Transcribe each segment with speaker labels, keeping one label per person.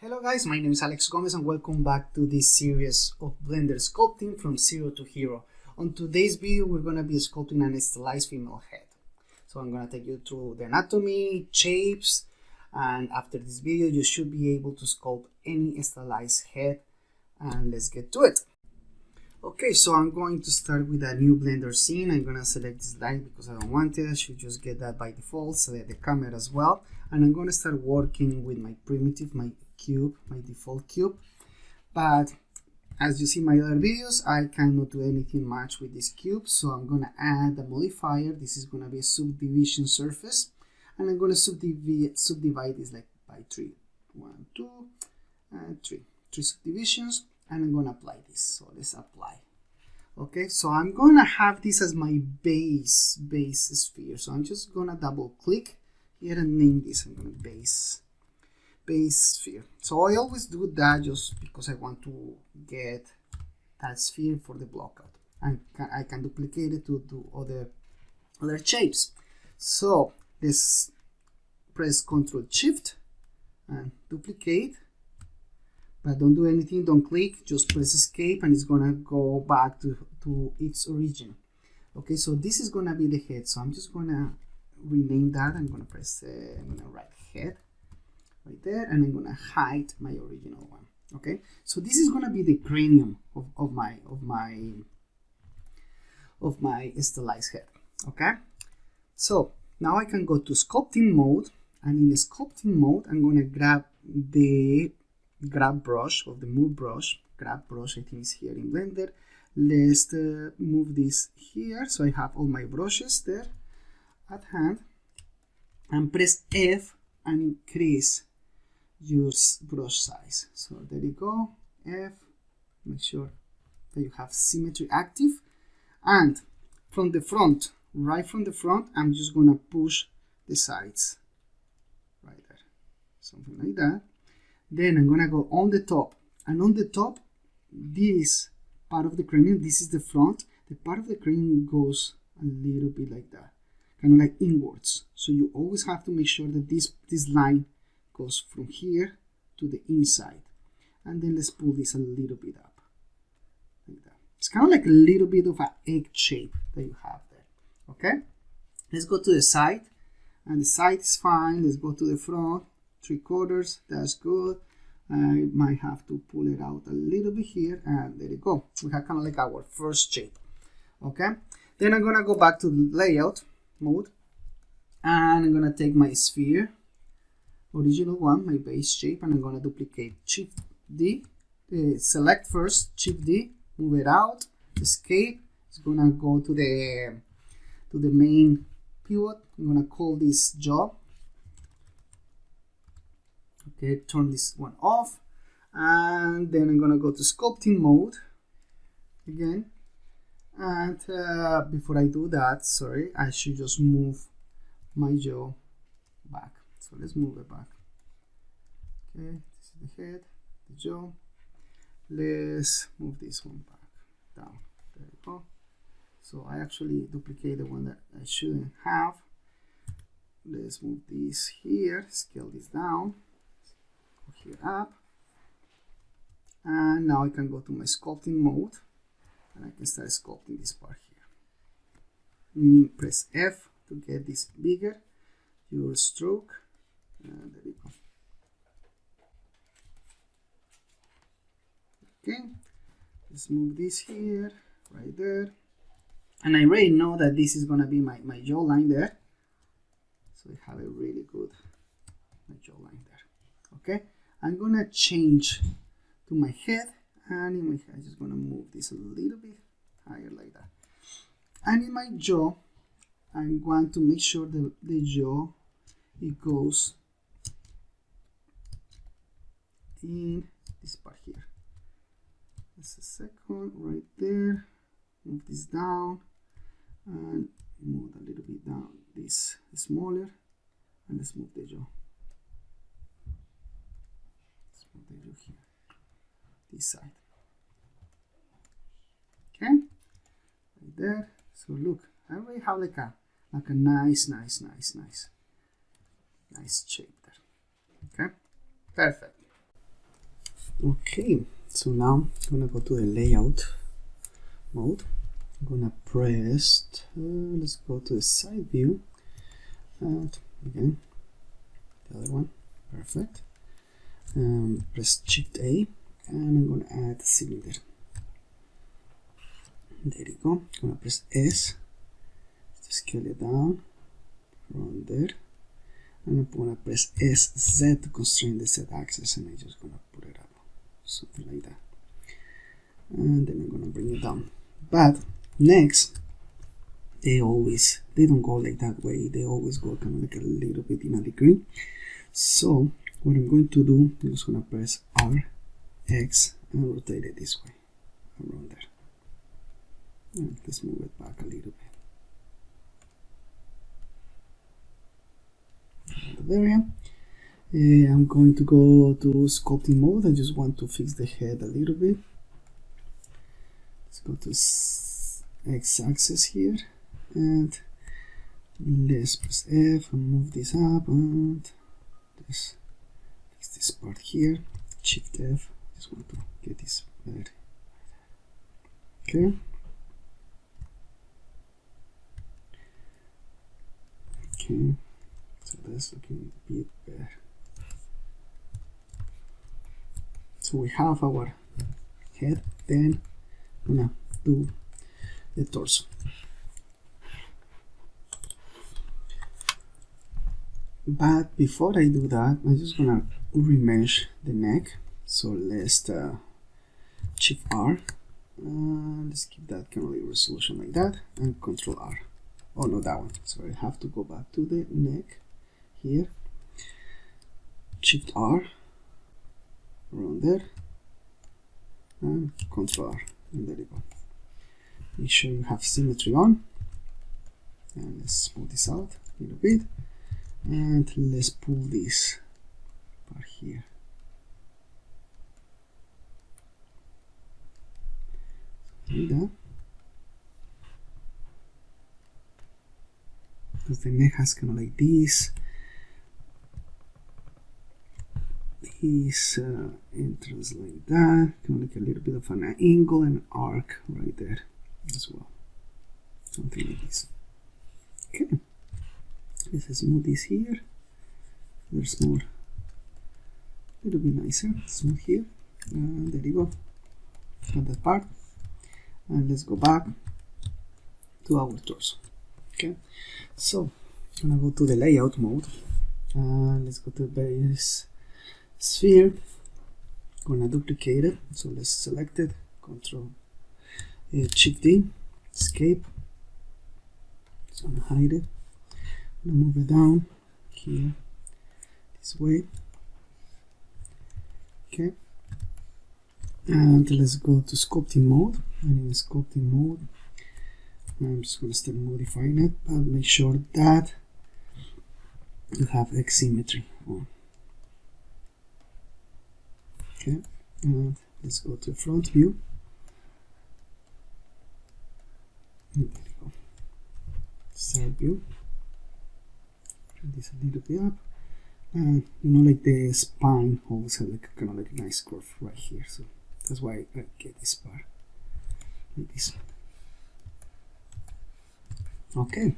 Speaker 1: Hello guys, my name is Alex Gomez and welcome back to this series of Blender sculpting from zero to hero. On today's video we're going to be sculpting an stylized female head. So I'm going to take you through the anatomy, shapes, and after this video you should be able to sculpt any stylized head, and let's get to it. Okay, so I'm going to start with a new Blender scene. I'm going to select this light because I don't want it. I should just get that by default. Select the camera as well, and I'm going to start working with my primitive, my cube, my default cube. But as you see in my other videos, I cannot do anything much with this cube, so I'm going to add a modifier. This is going to be a subdivision surface, and I'm going to subdivide this like by 3. 1, 2, and 3 subdivisions, and I'm going to apply this. So let's apply. Okay, so I'm going to have this as my base sphere. So I'm just going to double click here and name this. I'm going to base sphere. So I always do that just because I want to get that sphere for the blockout, and I can duplicate it to do other shapes. So let's press Ctrl Shift and duplicate, but don't do anything, don't click, just press escape and it's gonna go back to its origin. Okay, so this is gonna be the head, so I'm just gonna rename that. I'm gonna press I'm gonna write head right there, and I'm gonna hide my original one. Okay, so this is gonna be the cranium of my stylized head. Okay, so now I can go to sculpting mode, and in the sculpting mode I'm gonna grab the brush of the move brush. Grab brush, I think is here in Blender. Let's move this here so I have all my brushes there at hand, and press F and increase your brush size. So there you go, F, make sure that you have symmetry active, and from the front, right from the front, I'm just gonna push the sides right there, something like that. Then I'm gonna go on the top, and on the top, this part of the cranium, this is the front, the part of the cranium goes a little bit like that, kind of like inwards. So you always have to make sure that this line goes from here to the inside, and then let's pull this a little bit up like that. It's kind of like a little bit of an egg shape that you have there. Okay, let's go to the side, and the side is fine. Let's go to the front, 3/4, that's good. I might have to pull it out a little bit here, and there you go, we have kind of like our first shape. Okay, then I'm gonna go back to the layout mode, and I'm gonna take my sphere, original one, my base shape, and I'm gonna duplicate Shift D, select first, Shift D, move it out, escape. It's gonna go to the main pivot. I'm gonna call this jaw. Okay, turn this one off, and then I'm gonna go to sculpting mode again. And before I do that, sorry, I should just move my jaw back. So let's move it back. Okay, this is the head, the jaw. Let's move this one back down. There we go. So I actually duplicated the one that I shouldn't have. Let's move this here, scale this down, go here up, and now I can go to my sculpting mode, and I can start sculpting this part here. Press F to get this bigger, your stroke. And there you go. Okay, let's move this here, right there. And I already know that this is gonna be my jawline there. So I have a really good jawline there. Okay, I'm gonna change to my head, and in my head I'm just gonna move this a little bit higher like that. And in my jaw, I'm going to make sure that the jaw, it goes in this part here. Just a second, right there. Move this down and move a little bit down this smaller, and let's move the jaw. Let's move the jaw here, this side. Okay, right there. So look, I already have like a nice shape there. Okay, perfect. Okay, so now I'm gonna go to the layout mode. I'm gonna press, let's go to the side view, and again, the other one, perfect. Press Shift A, and I'm gonna add a cylinder. There you go. I'm gonna press S to scale it down from there, and I'm gonna press SZ to constrain the Z axis, and I'm just gonna put it up, something like that, and then I'm gonna bring it down. But next, they don't go like that way. They always go kind of like a little bit in a degree. So what I'm going to do, I'm just gonna press R, X, and rotate it this way around there. And let's move it back a little bit. Area. I'm going to go to sculpting mode. I just want to fix the head a little bit. Let's go to X-axis here, and let's press F and move this up, and fix this part here. Shift F. Just want to get this better. Okay. Okay. So that's looking a bit better. So we have our head. Then I'm gonna do the torso. But before I do that, I'm just gonna remesh the neck. So let's Shift R. Let's keep that kind of resolution like that, and Control R. Oh no, that one. So I have to go back to the neck here. Shift R around there, and Control R, and there you go. Make sure you have symmetry on, and let's smooth this out a little bit, and let's pull this part here. Like that. Because the neck has kind of like this entrance like that, kind of like a little bit of an angle and an arc right there as well, something like this. Okay, let's smooth this here. There's more, a little bit nicer, smooth here, and there you go. Got that part, and let's go back to our torso. Okay, so I'm gonna go to the layout mode, and let's go to the base sphere. Gonna duplicate it, so let's select it, Control Shift D, escape. Just gonna hide it. I'm gonna move it down here this way. Okay, and let's go to sculpting mode, and in sculpting mode I'm just going to start modifying it, but make sure that you have X symmetry on. Okay, and let's go to front view. And there you go. Side view. Turn this a little bit up, and you know, like the spine always has like kind of like a nice curve right here, so that's why I get this part like this. Okay,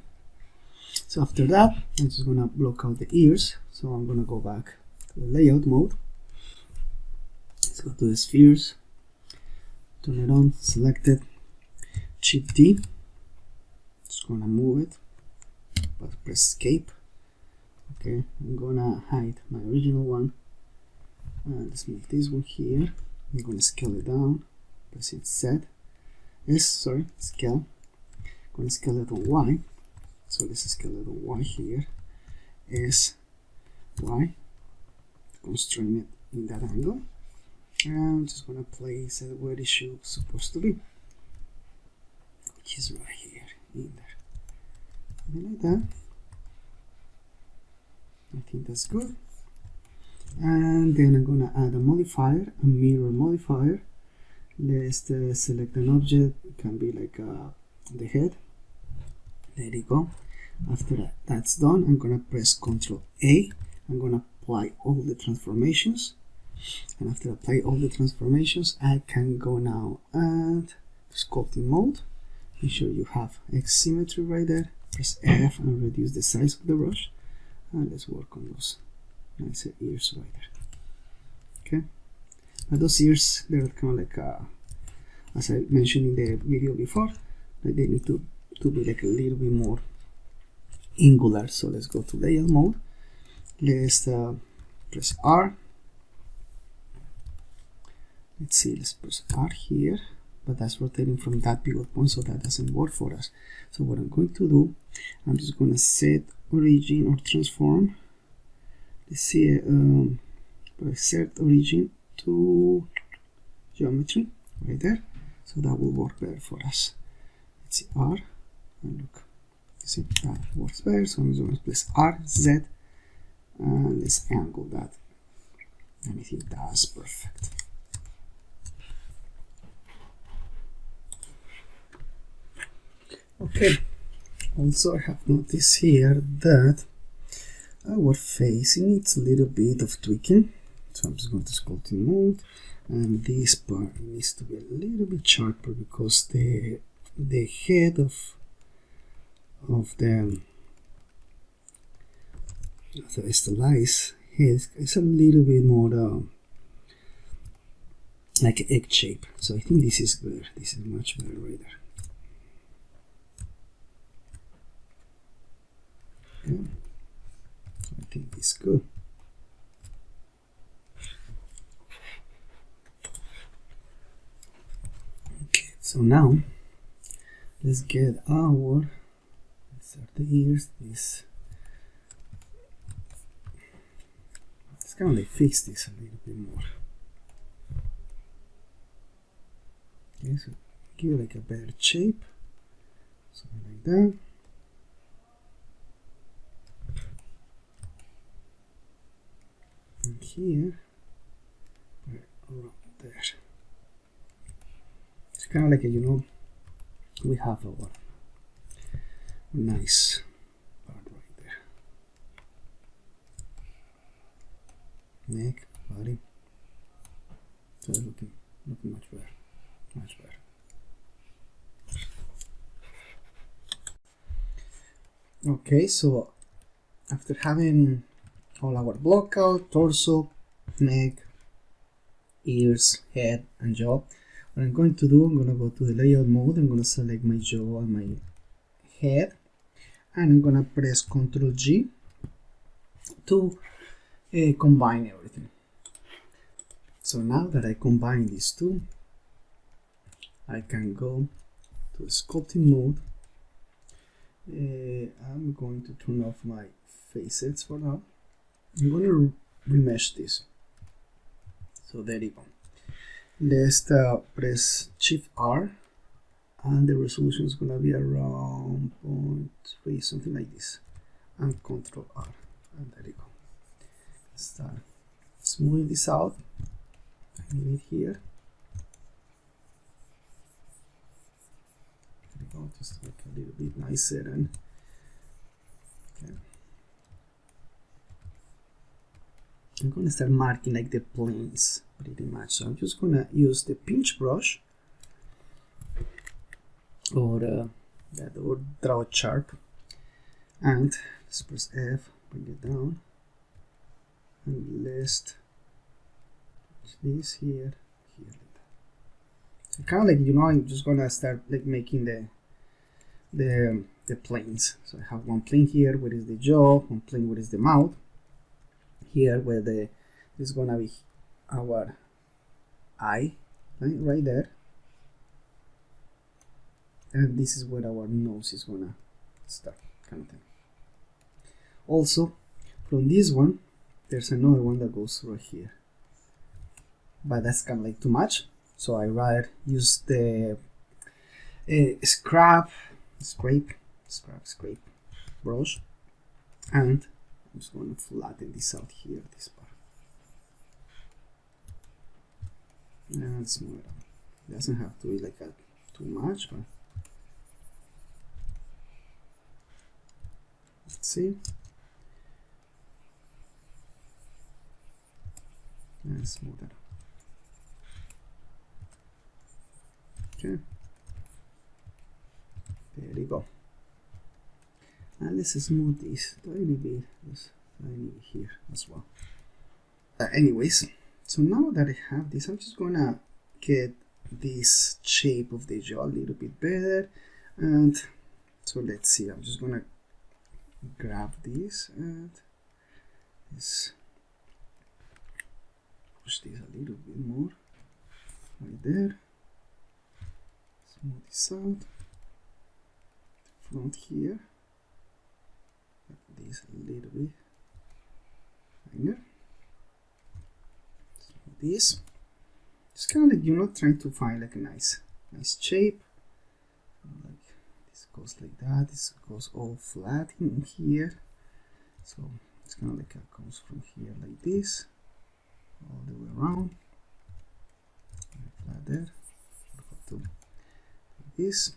Speaker 1: so after that I'm just gonna block out the ears, so I'm gonna go back to the layout mode. Let's go to the spheres, turn it on, select it, Shift D, just gonna move it, but press escape. Okay, I'm gonna hide my original one, and let's move this one here. I'm gonna scale it down, press it scale. I'm going to scale it on Y, so let's scale it on Y here, S, Y, constrain it in that angle, and I'm just going to place it where it should supposed to be, which is right here, in there, something like that. I think that's good. And then I'm going to add a modifier, a mirror modifier. Let's select an object, it can be like the head. There you go. After that's done, I'm gonna press Ctrl A. I'm gonna apply all the transformations. And after apply all the transformations, I can go now and sculpting mode. Make sure you have X symmetry right there. Press F and reduce the size of the brush. And let's work on those nice ears right there. Okay. Now those ears, they're kind of like, as I mentioned in the video before, like they need to be like a little bit more angular. So let's go to layout mode. Let's press R. Let's see, let's press R here, but that's rotating from that pivot point, so that doesn't work for us. So what I'm going to do, I'm just going to set origin or transform. Let's see, set origin to geometry right there, so that will work better for us. Let's see, R, and look, you see that works better. So I'm going to press R, Z, and let's angle that, and I think that's perfect. Okay, also I have noticed here that our face needs a little bit of tweaking, so I'm just going to sculpting mode, and this part needs to be a little bit sharper because the head of the stylized head is a little bit more like an egg shape, so I think this is good. This is much better right there. Okay. I think it's good. Okay, so now let's get our, these are the ears, this, let's kind of like fix this a little bit more. Okay, so give it like a better shape, something like that. And here, around there. It's kind of like a, you know, we have our nice part right there. Neck, body. So it's looking much better. Much better. Okay, so after having all our blockout, torso, neck, ears, head, and jaw, what I'm going to do, I'm going to go to the layout mode. I'm going to select my jaw and my head, and I'm going to press Ctrl G to combine everything. So now that I combine these two, I can go to sculpting mode. I'm going to turn off my facets for now. I'm going to remesh this. So there you go. Let's press Shift R, and the resolution is going to be around 0.3, something like this, and Control R, and there you go. Start smoothing this out. Leave it here. There you go, just to make it a little bit nicer and okay. I'm going to start marking like the planes pretty much. So I'm just going to use the pinch brush or draw sharp, and let's press F, bring it down, and let's put this here. So kind of like, you know, I'm just going to start like making the planes. So I have one plane here where is the jaw, one plane where is the mouth. Here where this is gonna be our eye, right there, and this is where our nose is gonna start, kind of thing. Also, from this one, there's another one that goes right here, but that's kind of like too much. So I rather use the scrape brush, and I'm just going to flatten this out here, this part, and smooth it out. It doesn't have to be like that too much, but let's see. And and smooth it. Okay, there you go. And let's smooth this tiny bit, just tiny bit here as well. Anyways, so now that I have this, I'm just gonna get this shape of the jaw a little bit better. And so let's see, I'm just gonna grab this and this, push this a little bit more right there, smooth this out, front here, this a little bit finer, smooth this. Just kind of like, you're not trying to find like a nice shape. Like this goes like that. This goes all flat in here. So it's kind of like it comes from here like this, all the way around. Flat there. To like this.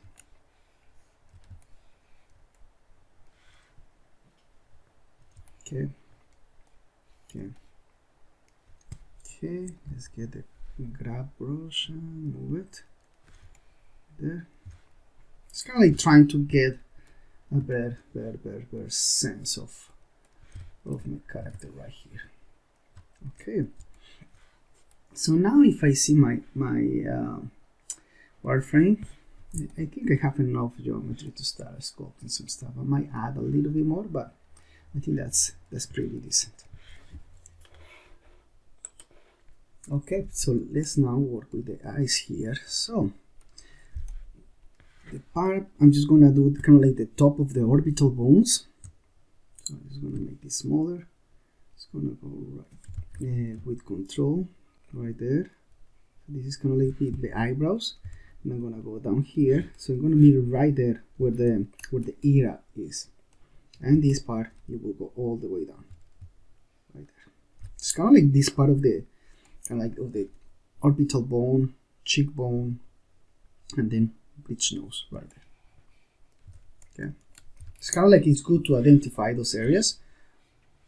Speaker 1: Okay. Okay. Okay. Let's get the grab brush and move it there. It's kind of like trying to get a better sense of my character right here. Okay, so now if I see my wireframe, I think I have enough geometry to start sculpting some stuff. I might add a little bit more, but I think that's pretty decent. Okay, so let's now work with the eyes here. So the part I'm just gonna do kind of like the top of the orbital bones. So I'm just gonna make this smaller. It's gonna go right with control right there. This is kind of like the eyebrows, and I'm gonna go down here. So I'm gonna meet it right there where the ear is, and this part it will go all the way down right there. It's kind of like this part of the of the orbital bone, cheekbone, and then bridge nose right there. Okay, it's kind of like it's good to identify those areas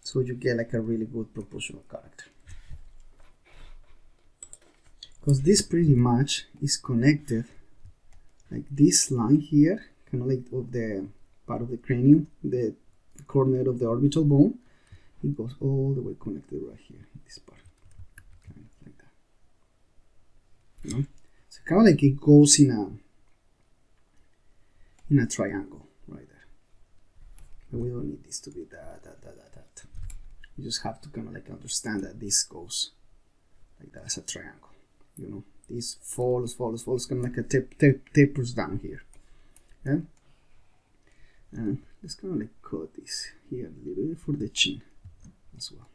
Speaker 1: so you get like a really good proportional character, because this pretty much is connected like this line here, kind of like of the part of the cranium, the corner of the orbital bone. It goes all the way connected right here in this part. You know? So kind of like it goes in a triangle right there. But we don't need this to be that. You just have to kind of like understand that this goes like that as a triangle. You know, this falls, kind of like a tapers down here. Okay, and let's kind of like cut this here a little bit for the chin as well.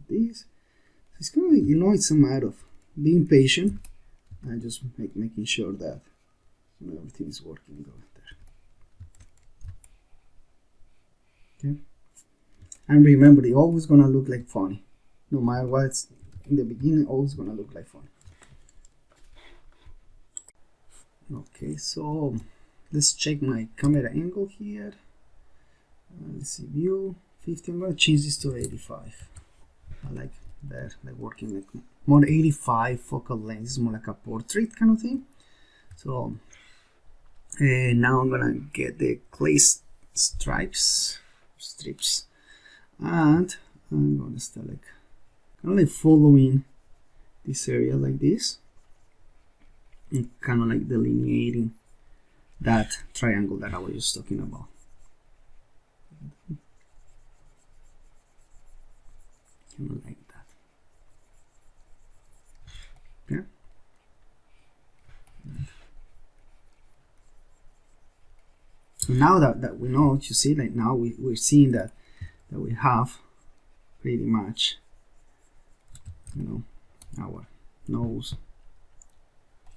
Speaker 1: This. It's kind of like, you know, it's a matter of being patient and just making sure that, you know, everything is working good there. Okay, and remember, it's always gonna look like funny, no matter what. It's in the beginning, always gonna look like funny. Okay, so let's check my camera angle here. Let's see, view 50. I'm gonna change this to 85. I like that, like working like more 85 focal length. Is more like a portrait kind of thing. So now I'm gonna get the clay strips, and I'm gonna start like kind of like following this area like this, and kind of like delineating that triangle that I was just talking about. Kind of like that. Okay. So now that we know, you see, like now we're seeing that we have pretty much, you know, our nose,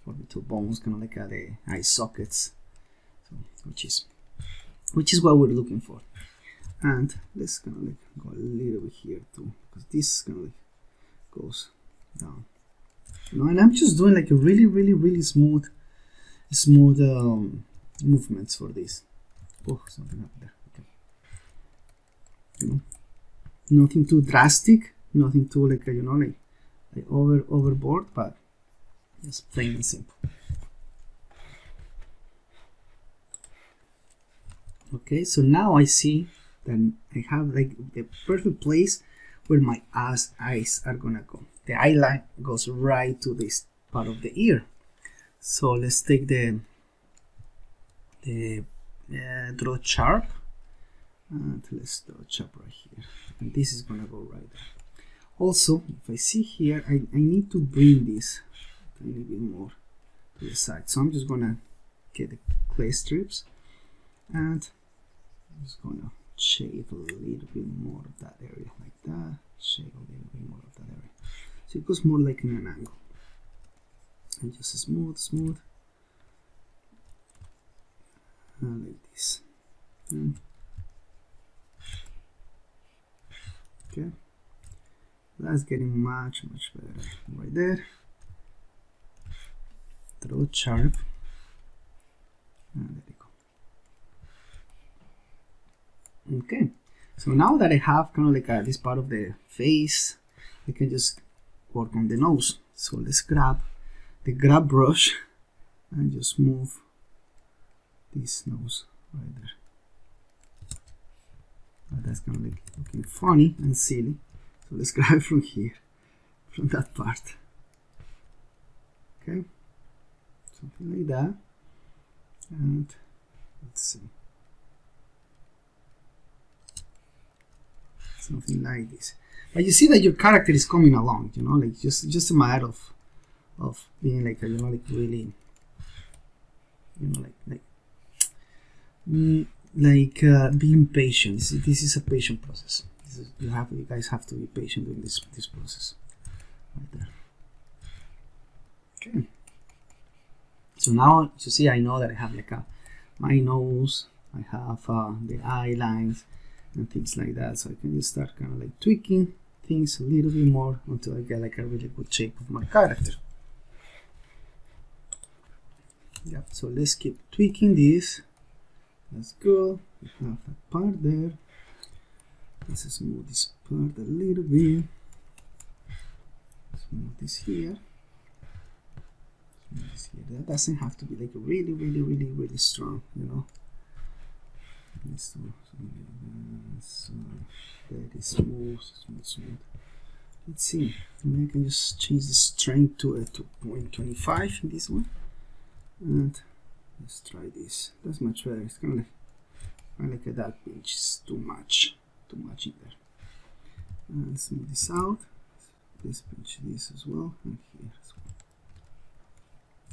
Speaker 1: orbital bones, kind of like the eye sockets, so, which is what we're looking for. And let's kind of like go a little bit here too, because this kind of like goes down, you know. And I'm just doing like a really smooth movements for this. Oh, something happened there. Okay, you know, nothing too drastic, nothing too like you know, like overboard, but just plain and simple. Okay, so now I see that I have like the perfect place where my eyes are gonna go. The eye line goes right to this part of the ear. So let's take the draw sharp, and let's draw sharp right here, and this is gonna go right there. Also, if I see here, I need to bring this a little bit more to the side. So I'm just gonna get the clay strips, and I'm just gonna shave a little bit more of that area, like that. Shave a little bit more of that area, so it goes more like in an angle. And just smooth, and like this. Okay, that's getting much better right there. Draw it sharp, and there you go. Okay, so now that I have kind of like this part of the face, I can just work on the nose. So let's grab the grab brush and just move this nose right there. That's kind of like looking funny and silly, so let's grab it from here, from that part. Okay, something like that, and let's see, something like this. But you see that your character is coming along, you know, like just a matter of being like, you know, like really, you know, being patient. This is a patient process. You guys have to be patient doing this process right there. Okay, so now you see I know that I have like my nose, I have the eye lines and things like that, so I can just start kind of like tweaking things a little bit more until I get like a really good shape of my character. Yeah, so let's keep tweaking this. That's good. We have that part there. Let's smooth this part a little bit. Smooth this here. Smooth this here. That doesn't have to be like really strong, you know. Let's do so very smooth. Let's see. Maybe I can just change the strength to 0.25 in this one. And let's try this. That's much better. It's kind of like that pinch is too much in there. And smooth this out. Let's pinch this as well, and here as well.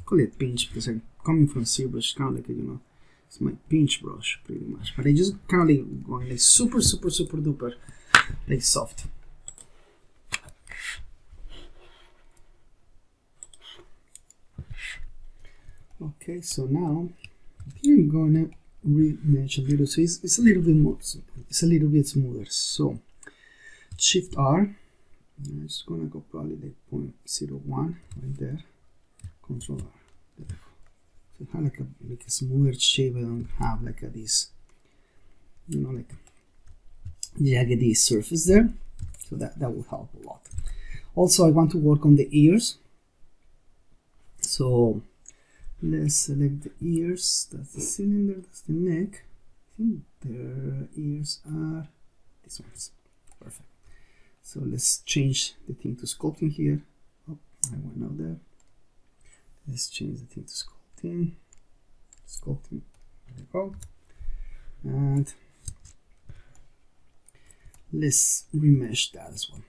Speaker 1: Call it pinch because I'm coming from Zbrush, kind of like, you know, it's my pinch brush pretty much. But I just kind of like going like super duper like soft. Okay, so now I think I'm gonna remesh a little, so it's a little bit more, it's a little bit smoother. So Shift R, I'm just gonna go probably like 0.01 right there. Control R. There we go. So I have like a smoother shape. I don't have like this, you know, like jaggedy surface there. So that will help a lot. Also, I want to work on the ears. So let's select the ears. That's the cylinder, that's the neck. I think their ears are these ones. Perfect. So let's change the thing to sculpting here. Oh, I went out there. Let's change the thing to sculpting. Sculpting. There we go. And let's remesh that as well.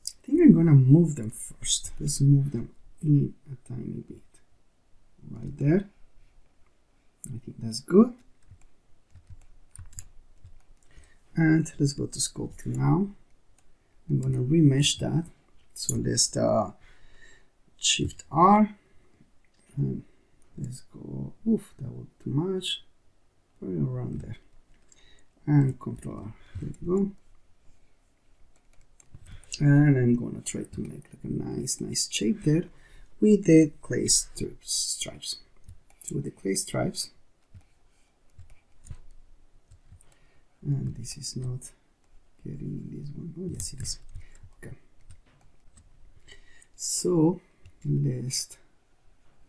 Speaker 1: I think I'm gonna move them first. Let's move them in a tiny bit. Right there. I think that's good. And let's go to sculpting now. I'm gonna remesh that. So let's Shift R. And let's go. Oof, that was too much. Probably around there. And Control R. There we go. And I'm gonna try to make like a nice shape there with the clay stripes. So with the clay stripes, and this is not getting this one. Oh yes, it is. Okay, So let's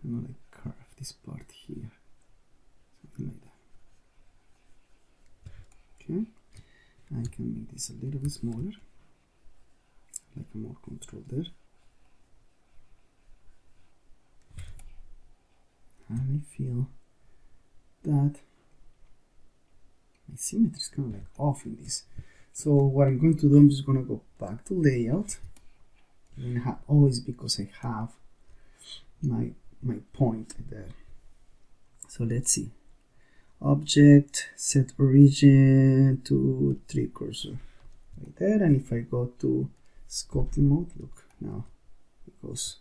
Speaker 1: like curve this part here, something like that. Okay, I can make this a little bit smaller, like a more control there. And I feel that my symmetry is kind of like off in this. So what I'm going to do, I'm just going to go back to layout. And always because I have my point there. So let's see. Object, set origin to 3 cursor right there. And if I go to sculpting mode, look, now it goes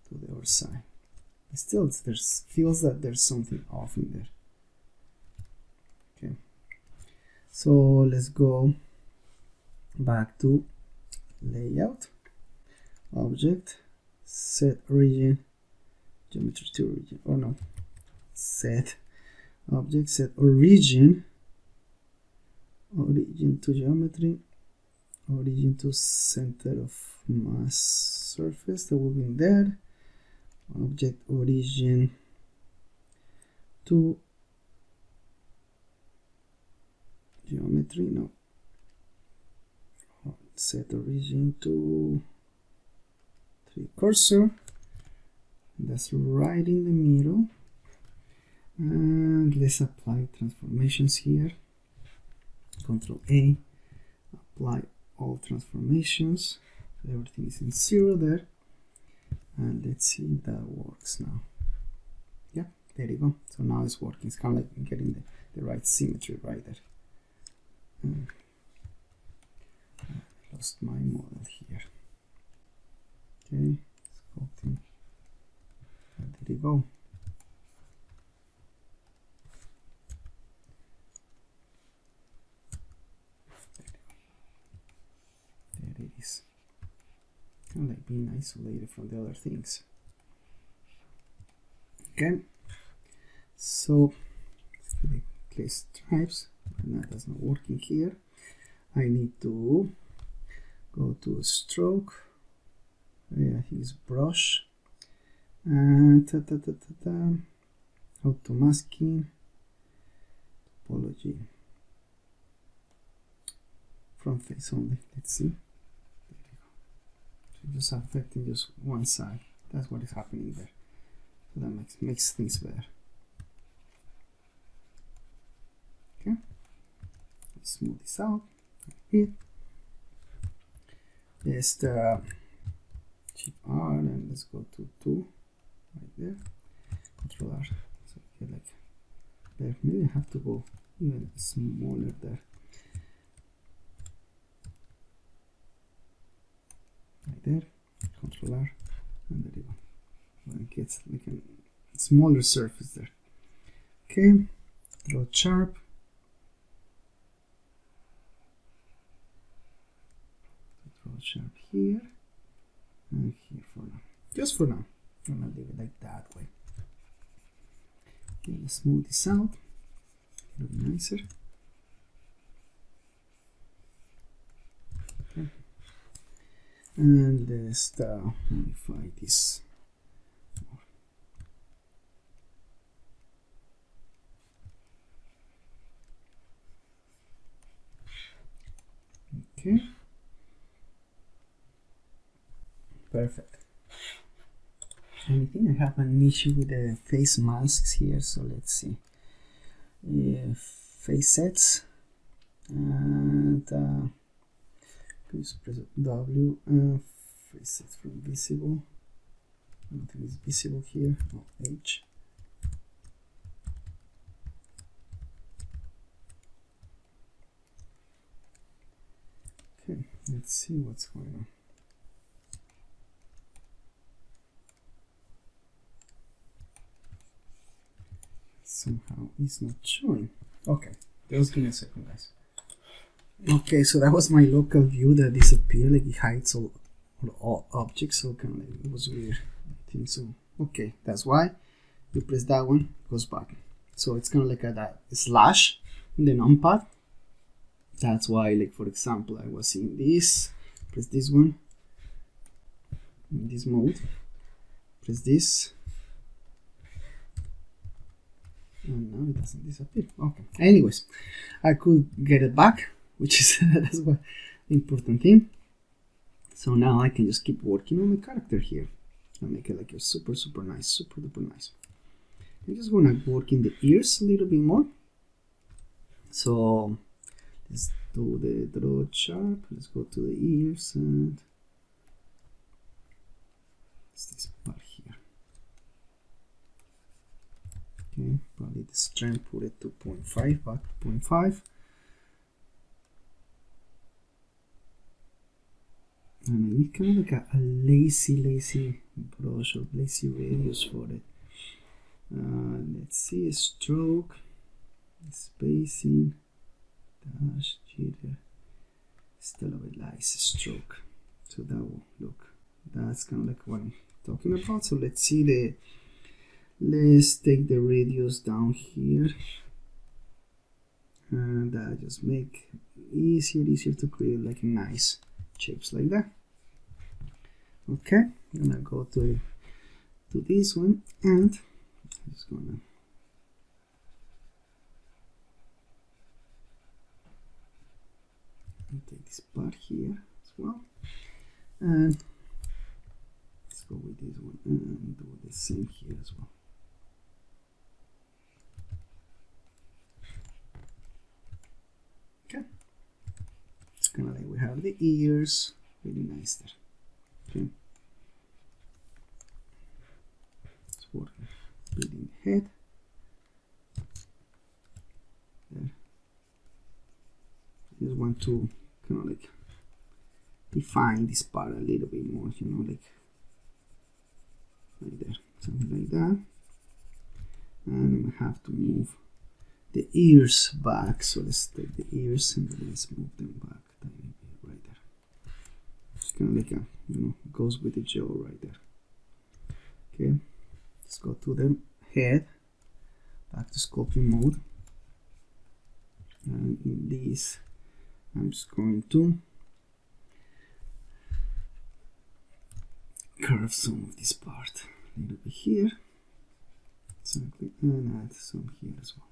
Speaker 1: to the other side. Still, there's feels that there's something off in there. Okay, so let's go back to layout, object, set origin, geometry to origin. Oh no, set object, set origin, origin to geometry, origin to center of mass surface that will be in there. Object origin to geometry, no, set origin to 3 cursor, that's right in the middle. And let's apply transformations here. Control A, apply all transformations, everything is in 0 there. And let's see if that works now. Yeah, there you go. So now it's working. It's kind of like getting the right symmetry right there. I lost my model here. Okay, sculpting. And there you go. There it is. Kind of like being isolated from the other things. Okay, so place stripes, and that's not working here. I need to go to stroke. I think it's brush and auto masking, topology, front face only. Let's see. Just affecting just one side. That's what is happening there. So that makes things better. Okay, let's smooth this out a bit. Just Shift R and let's go to 2 right there. Control R. So get like there. Maybe I have to go even smaller there. Right there, Control R, and there you go. Well, it gets like a smaller surface there. Okay, draw sharp. Draw sharp here and here for now. Just for now. I'm gonna leave it like that way. Okay, let's smooth this out. A little nicer. Okay. And let's modify this more. Okay, perfect. I think I have an issue with the face masks here, so let's see. Face sets, and please press W. Face sets from visible. Nothing is visible here. No, H. Okay, let's see what's going on. Somehow it's not showing. Okay, just give me a second, guys. Okay, so that was my local view that disappeared, like it hides all objects, so kind of like, it was weird. I think so. Okay, that's why you press that one, it goes back. So it's kind of like that slash in the numpad. That's why, like for example, I was seeing this, press this one, in this mode. Press this, and now it doesn't disappear. Okay. Anyways, I could get it back, which is that's what the important thing. So now I can just keep working on my character here and make it like a super nice, super duper nice. I'm just gonna work in the ears a little bit more. So let's do the draw sharp. Let's go to the ears and it's this part here. Okay, probably the strength, put it to 0.5, back 0.5. And I need kind of like a lazy brush or lazy radius for it. Let's see, a stroke, spacing, dash, jitter, stylized stroke. So that will look, that's kind of like what I'm talking about. So let's see let's take the radius down here, and that just make easier to create like nice shapes like that. Okay, I'm gonna go to this one, and I'm just gonna take this part here as well, and let's go with this one and do the same here as well. Okay, it's kind of like we have the ears, really nice there. Okay, let's work building the head. There. Just want to kind of like define this part a little bit more, you know, like there, something like that. And I have to move the ears back, so let's take the ears and let's move them back a tiny bit right there. It's kind of like a, you know, goes with the jaw right there. Okay, let's go to the head, back to sculpting mode, and in this I'm just going to curve some of this part a little bit here, exactly, and add some here as well.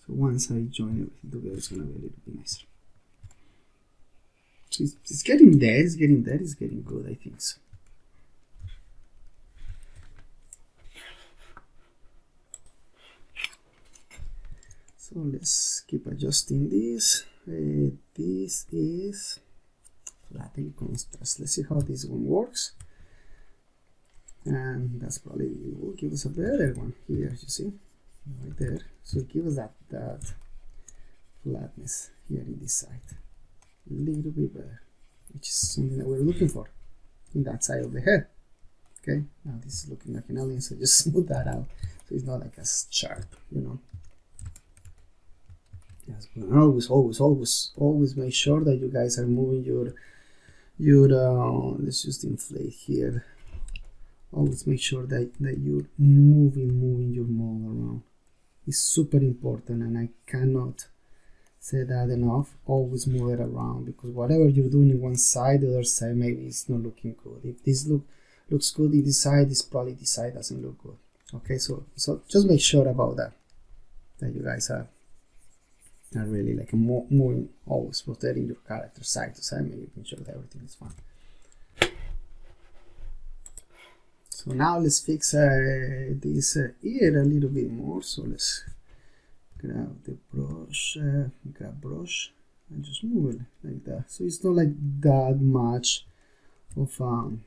Speaker 1: So once I join everything together, it's going to be a little bit nicer. So it's getting there, it's getting there, it's getting good, I think so. So let's keep adjusting this. This is flatten contrast. Let's see how this one works. And that's probably will give us a better one here, you see, right there. So give us that flatness here in this side, a little bit better, which is something that we're looking for in that side of the head. Okay, now this is looking like an alien, so just smooth that out so it's not like as sharp, you know. Yes, but always make sure that you guys are moving your let's just inflate here. Always make sure that you're moving your mold around. It's super important, and I cannot say that enough. Always move it around, because whatever you're doing in one side, the other side maybe it's not looking good. If this looks good in this side, this probably this side doesn't look good. Okay, so just make sure about that you guys are really like moving, always rotating your character side to side, making sure that everything is fine. So now let's fix this ear a little bit more. So let's grab the brush, grab brush, and just move it like that. So it's not like that much of a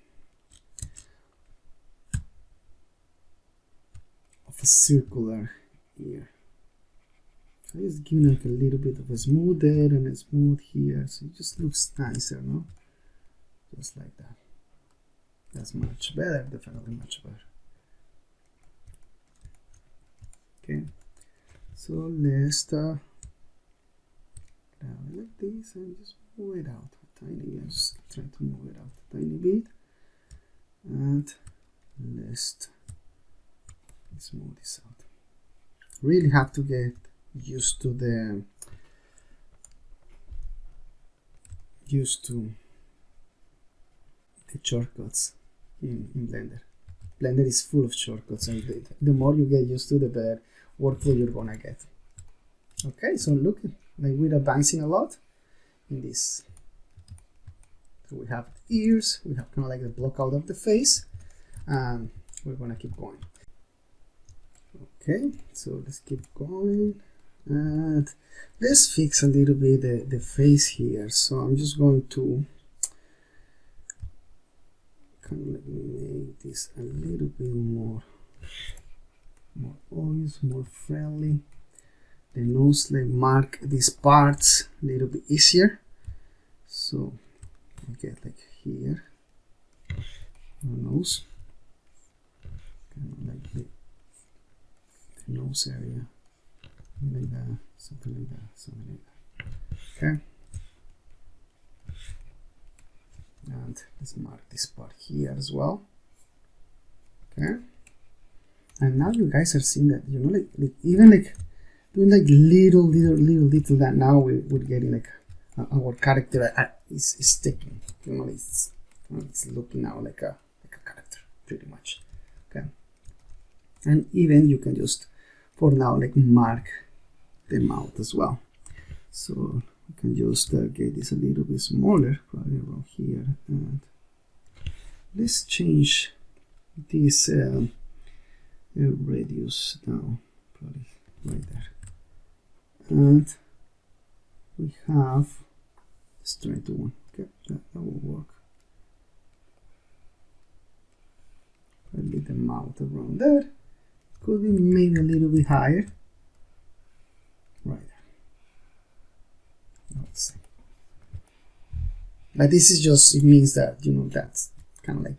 Speaker 1: circular ear. So just giving like a little bit of a smooth there and a smooth here, so it just looks nicer, no? Just like that. That's much better, definitely much better. Okay, so let's grab it like this and just move it out a tiny bit. Just try to move it out a tiny bit, and let's smooth this out. Really have to get used to the shortcuts in Blender. Blender is full of shortcuts, and the more you get used to, the better workflow you're gonna get. Okay, so look, like we're advancing a lot in this. So we have ears, we have kind of like the blockout of the face, and we're gonna keep going. Okay, so let's keep going, and let's fix a little bit the face here. So I'm just going to kind of like make this a little bit more obvious, more friendly. The nose, like mark these parts a little bit easier. So I get like here, the nose, kind of like the nose area, like that, something like that, something like that. Okay. And let's mark this part here as well. Okay. And now you guys are seeing that, you know, like even like doing like little that now we're getting like our character is sticking. You know, it's looking now like a character pretty much. Okay. And even you can just for now like mark the mouth as well. So we can just get this a little bit smaller, probably around here, and let's change this radius down, probably right there, and we have let's try to one. Okay, that will work. I'll leave the mouth around there. Could be maybe a little bit higher. Right there. Let's see. But this is just, it means that, you know, that's kind of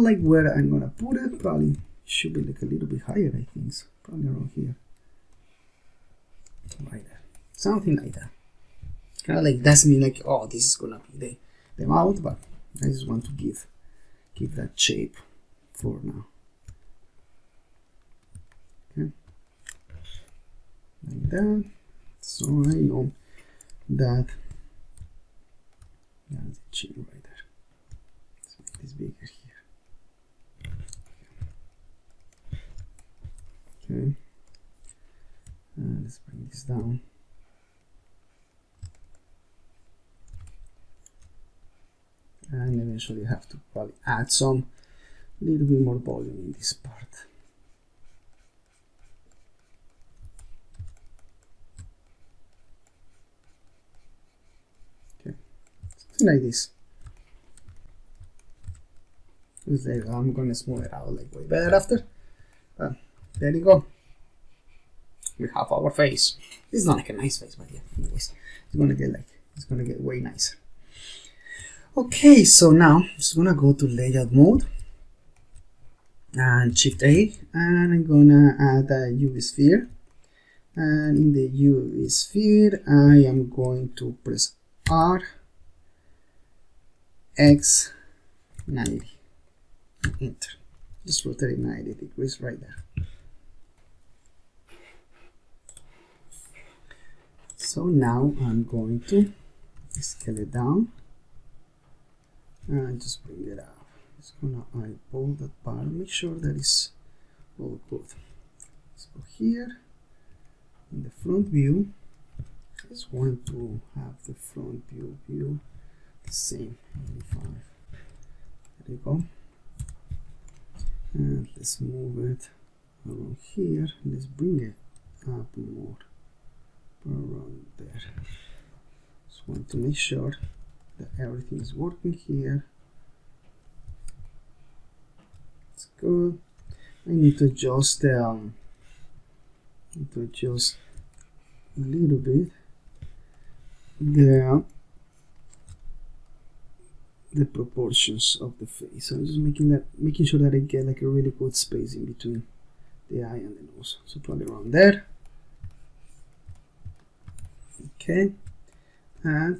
Speaker 1: like where I'm gonna put it. Probably should be like a little bit higher, I think. So probably around here. Right there. Something like that. Kind of like doesn't mean like, oh, this is gonna be the mouth, but I just want to give that shape for now. Okay. Like that. So I know that that's the chin right there. Let's make this bigger here. Okay. And let's bring this down. And eventually have to probably add some little bit more volume in this part. Okay, something like this. I'm gonna smooth it out like way better after. But there you go. We have our face. This is not like a nice face, but yeah, anyways, it's gonna get way nicer. Okay, so now I'm just gonna go to layout mode and Shift A, and I'm gonna add a UV sphere. And in the UV sphere, I am going to press R, X, 90, and enter. Just rotate it 90 degrees right there. So now I'm going to scale it down and just bring it up. Just gonna eyeball that part, make sure that it's all good. Let's go here in the front view. I just want to have the front view the same, 85. There you go. And let's move it around here. Let's bring it up more around there. Just want to make sure that everything is working here. It's good. I need to adjust a little bit the proportions of the face. So I'm just making sure that I get like a really good space in between the eye and the nose. So probably around there. Okay, and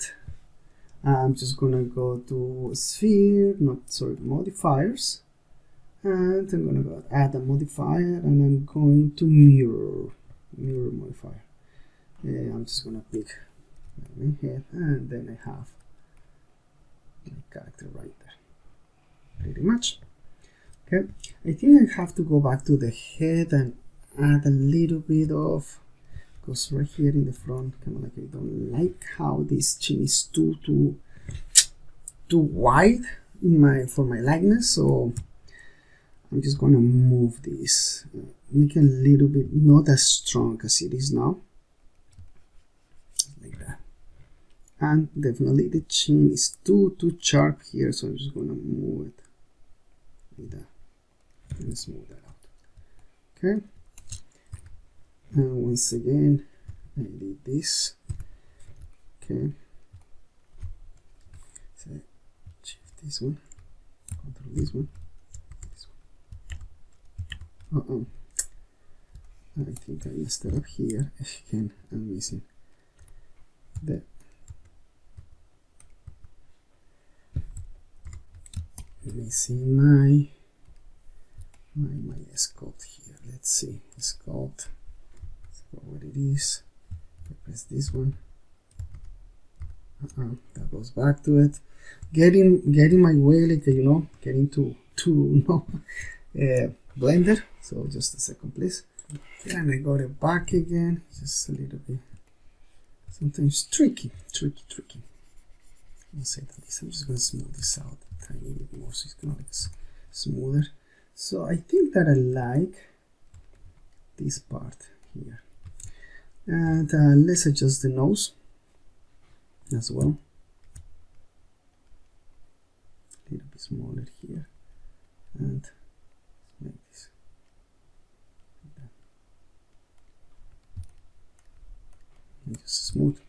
Speaker 1: I'm just gonna go to sphere, modifiers, and I'm gonna go add a modifier, and I'm going to mirror modifier. I'm just gonna pick my head, and then I have my character right there. pretty much. Okay, I think I have to go back to the head and add a little bit of, because right here in the front, kind of like I don't like how this chin is too wide in for my likeness, so I'm just going to move this, make it a little bit not as strong as it is now, like that. And definitely the chin is too sharp here, so I'm just going to move it like that and smooth that out. Okay, and once again I did this. Okay, so shift this one, control this one. I think I messed it up here. Again, I'm missing the my sculpt here. Let's see, sculpt. Let's go what it is. I press this one. That goes back to it. Getting my way, like, you know, getting to Blender. So just a second, please. Okay, and I got it back again. Just a little bit. Sometimes tricky. I'll say that this. I'm just gonna smooth this out a tiny bit more, so it's gonna look smoother. So I think that I like this part here. And let's adjust the nose as well. A little bit smaller here, and make this like that. And just smooth.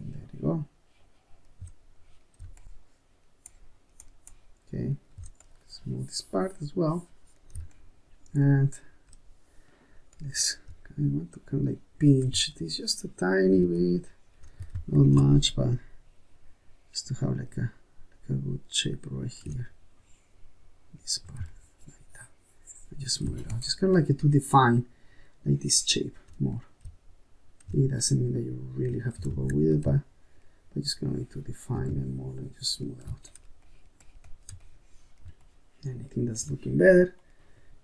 Speaker 1: And there you go. Okay, smooth this part as well. And this, I want to kind of like pinch this just a tiny bit, not much, but just to have like a good shape right here. This part, like that. I just move it out, just kind of like to define like this shape more. It doesn't mean that you really have to go with it, but I just kind of like to define it more and just smooth out. And I think that's looking better.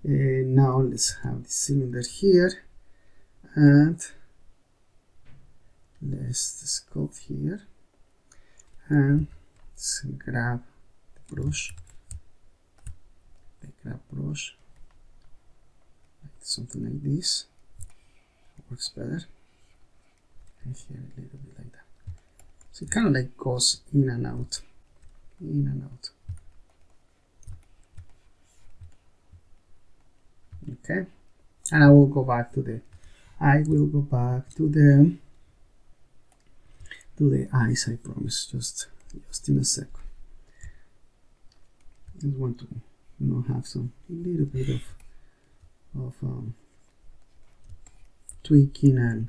Speaker 1: Now let's have the cylinder here, and let's sculpt here, and let's grab the brush, something like this works better, and here a little bit like that. So it kind of like goes in and out. Okay, and I will go back to the eyes, I promise, just in a second. Just want to, you know, have some little bit of tweaking and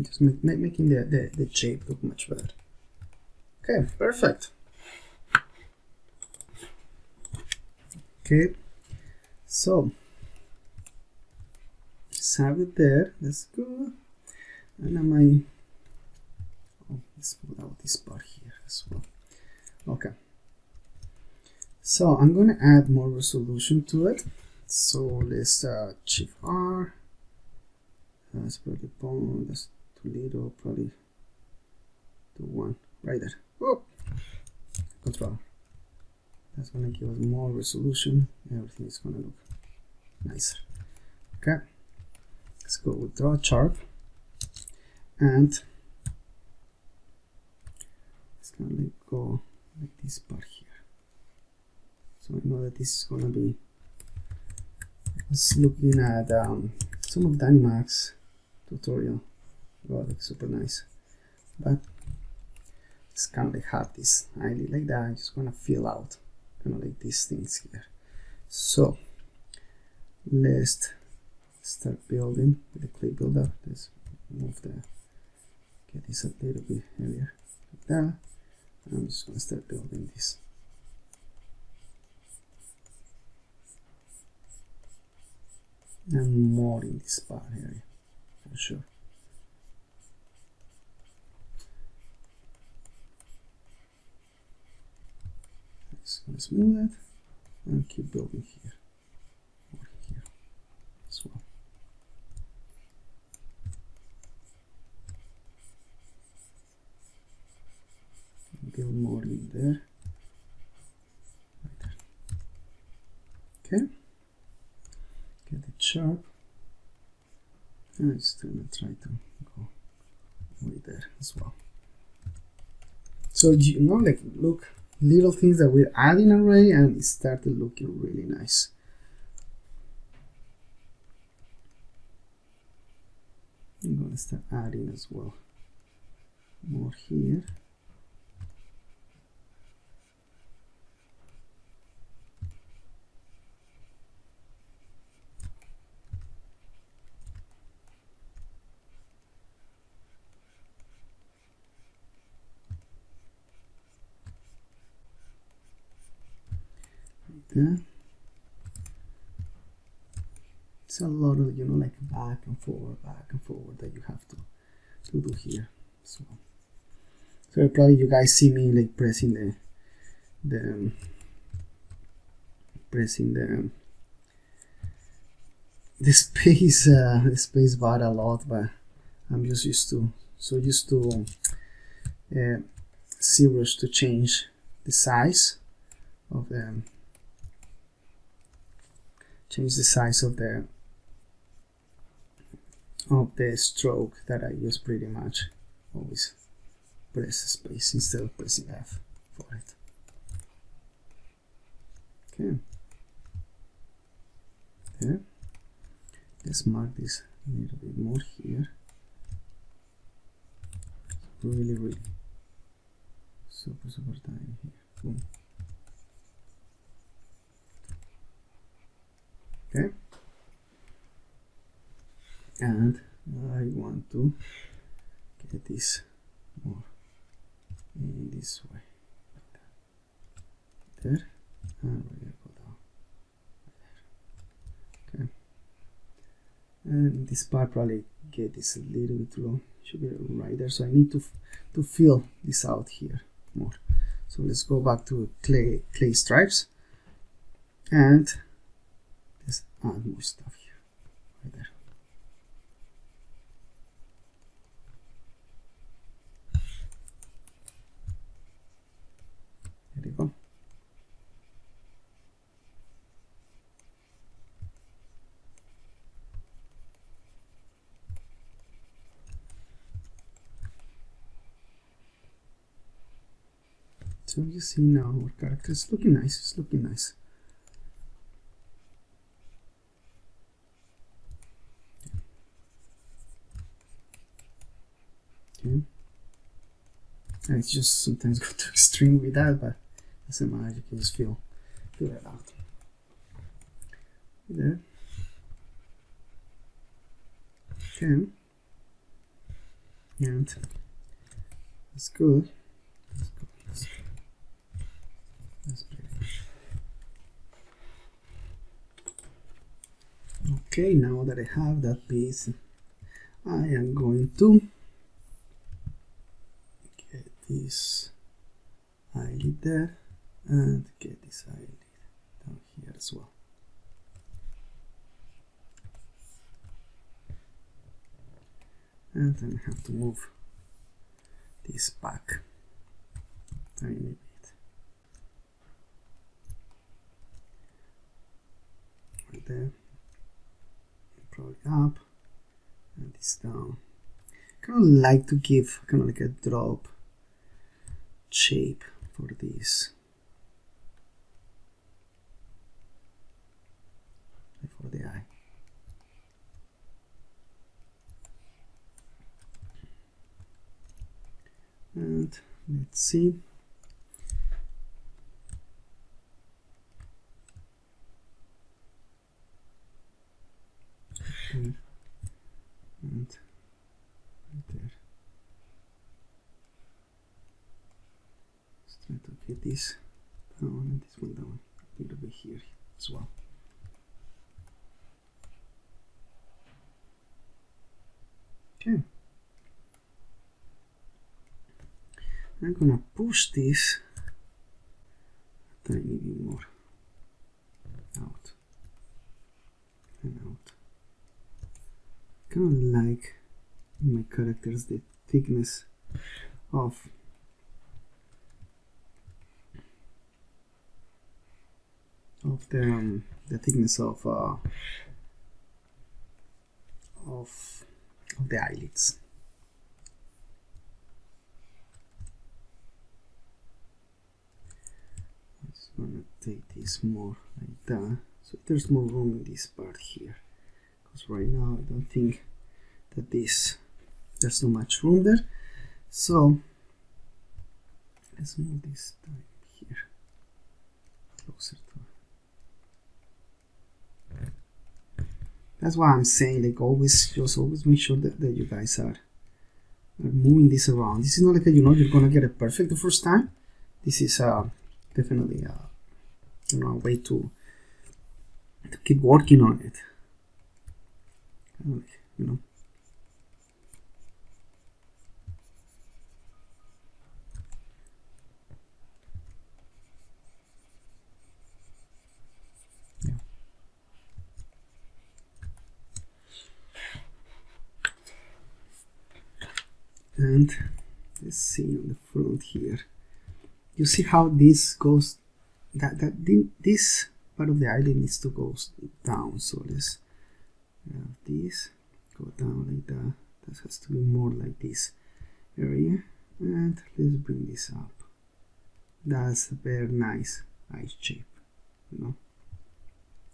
Speaker 1: just making the shape look much better. Okay, perfect. Okay, so let's have it there. That's good. And I might, let's pull out this part here as well. Okay, so I'm gonna add more resolution to it. So let's Shift R. That's probably point. That's too little. Probably do one right there. Oh, Control. That's gonna give us more resolution. Everything is gonna look nicer. Okay. Let's go with draw sharp, and it's gonna go like this part here. So I know that this is gonna be. I was looking at some of Danny Mac's tutorial. Wow, looks super nice. But it's kind of like have this eyelid like that. I'm just gonna fill out kind of like these things here. So let's start building with the clay builder. Let's move get this a little bit heavier like that. I'm just gonna start building this. And more in this part area for sure. Just gonna smooth it and keep building here or here as well. Build more in there. Right there. Okay. Get it sharp. And I'm just gonna try to go way there as well. So you know, like, look, little things that we're adding already, and it started looking really nice. I'm gonna start adding as well more here. Yeah. It's a lot of, you know, like back and forward that you have to do here as well. So probably you guys see me like pressing the space bar a lot, but I'm just used to Zbrush to change the size of the stroke, that I use pretty much always press space instead of pressing F for it. Okay. There. Let's mark this a little bit more here. Really super tiny here. Boom. Okay. And I want to get this more in this way. There. And we're gonna go down. There. Okay. And this part probably get this a little bit low. Should be right there. So I need to fill this out here more. So let's go back to clay stripes and let's add more stuff here. Right there. There you go. So you see now our character is looking nice. It's looking nice. Okay. And it's just sometimes go too extreme with that, but doesn't matter. You can just feel it out. There. Okay. And that's good. That's good. That's good. That's pretty good. Okay, now that I have that piece, I am going to get this eyelid there and get this eyelid down here as well. And then I have to move this back a tiny bit. Right there. Probably up and this down. Kind of like to give kind of like a drop shape for this, for the eye. And let's see. And right there. Let's try to get this down and this one down a little bit here as well. Okay. I'm gonna push this a tiny bit more out and out. Kind of like in my characters the thickness of the thickness of the eyelids. I'm just gonna take this more like that, so there's more room in this part here, because right now I don't think that there's not much room there. So let's move this time here closer to. That's why I'm saying, like, always make sure that you guys are moving this around. This is not like a, you're gonna get it perfect the first time. This is definitely a way to keep working on it. You know. And let's see on the front here, you see how this goes, this part of the eyelid needs to go down, so let's have this go down like that. That has to be more like this area, and let's bring this up. That's a very nice eye shape, you know,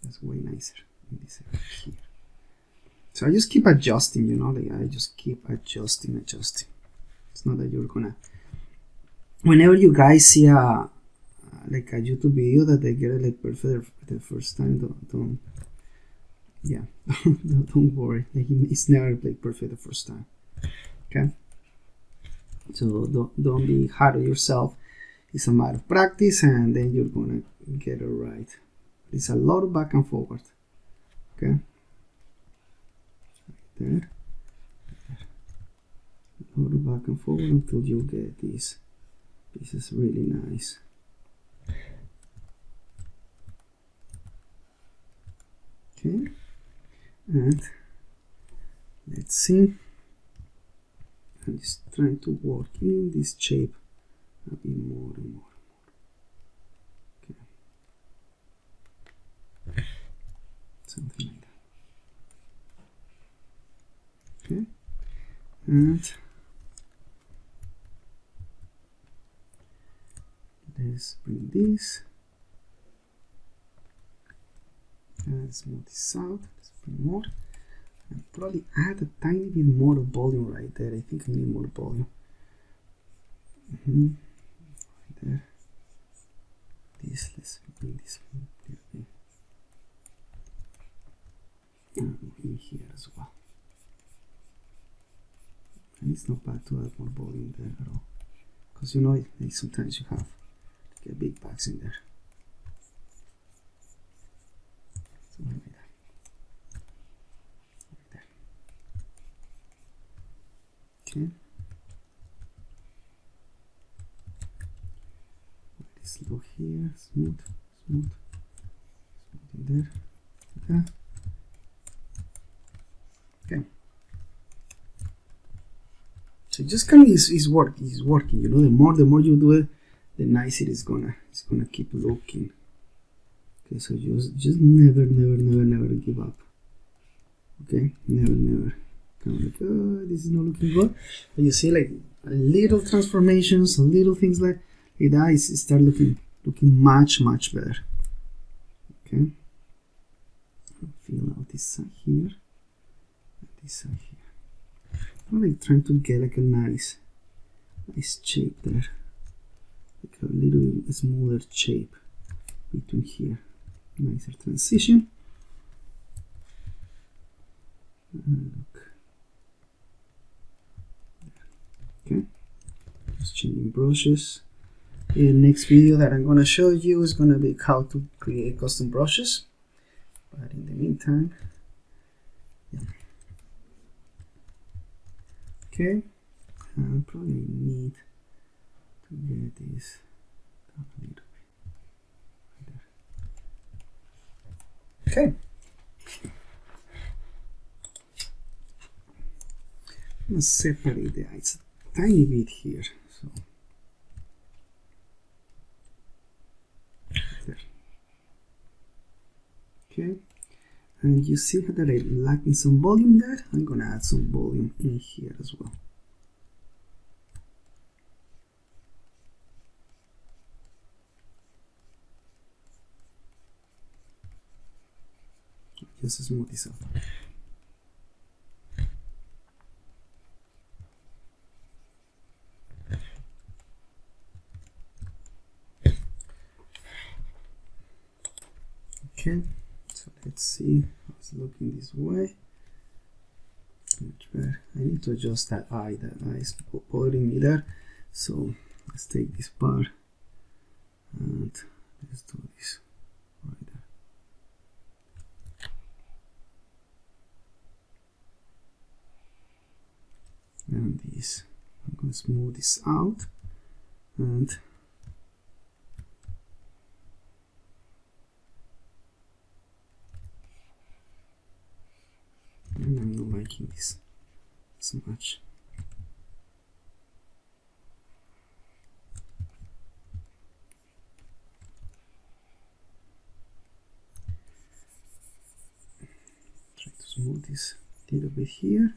Speaker 1: that's way nicer in this area here. So I just keep adjusting, you know, like I just keep adjusting. It's not that you're gonna, whenever you guys see a like a YouTube video that they get it like perfect the first time, don't yeah, don't worry, like it's never like perfect the first time. Okay, so don't be hard on yourself. It's a matter of practice, and then you're gonna get it right. It's a lot of back and forward. Okay, there. A lot of back and forward until you get this. This is really nice. Okay, and let's see. I'm just trying to work in this shape a bit more and more. Okay, something like that. Okay, and let's bring this and smooth this out. Let's bring more and probably add a tiny bit more of volume right there. I think I need more volume. Right there. This, let's bring this a little bit. And in here as well. And it's not bad to add more volume there at all, because you know sometimes you have to get big bags in there. Something like that. Right there. Okay. This look here, smooth in there. Okay. Okay. So just kind of is working. You know, the more you do it, the nicer it's gonna keep looking. Okay, so just never give up. Okay, never. Kind of like, oh, this is not looking good. But you see, like little transformations, little things like that, it start looking much better. Okay, fill out this side here, and this side here. I'm like trying to get like a nice shape there, like a little smoother shape between here. Nicer transition. And look. Okay, just changing brushes. The next video that I'm going to show you is going to be how to create custom brushes, but in the meantime, yeah. Okay, I probably need to get this up a little bit. Okay. Let's separate the eyes a tiny bit here. So there. Okay. And you see that I'm lacking some volume there. I'm gonna add some volume in here as well. Just smooth this out. Okay, so let's see how it's looking this way. Much better. I need to adjust that eye. That eye is bothering me there. So let's take this part and let's do this right there. And this, I'm going to smooth this out, and I'm not liking this so much. Try to smooth this a little bit here.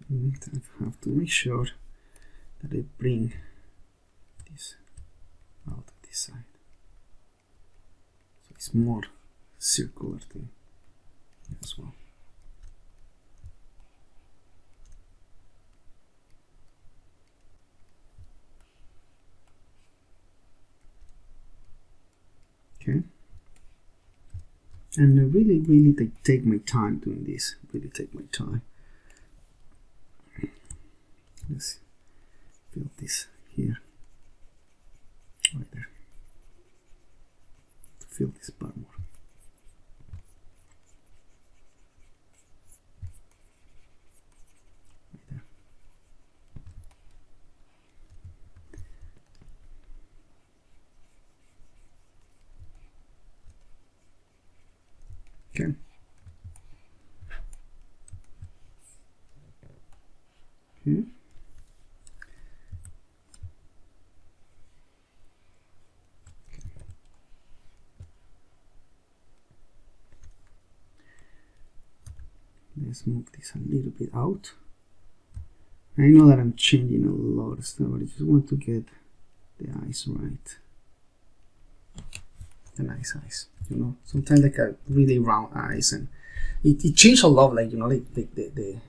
Speaker 1: And I have to make sure that I bring this out of this side. So it's more circular thing as well. Okay. And I really take my time doing this. Really take my time. Let's fill this here, right there, to fill this part more. Right there. Okay. Okay. Let's move this a little bit out. I know that I'm changing a lot of stuff, but I just want to get the eyes right. The nice eyes, you know. Sometimes like a really round eyes, and it changes a lot. Like, you know, like the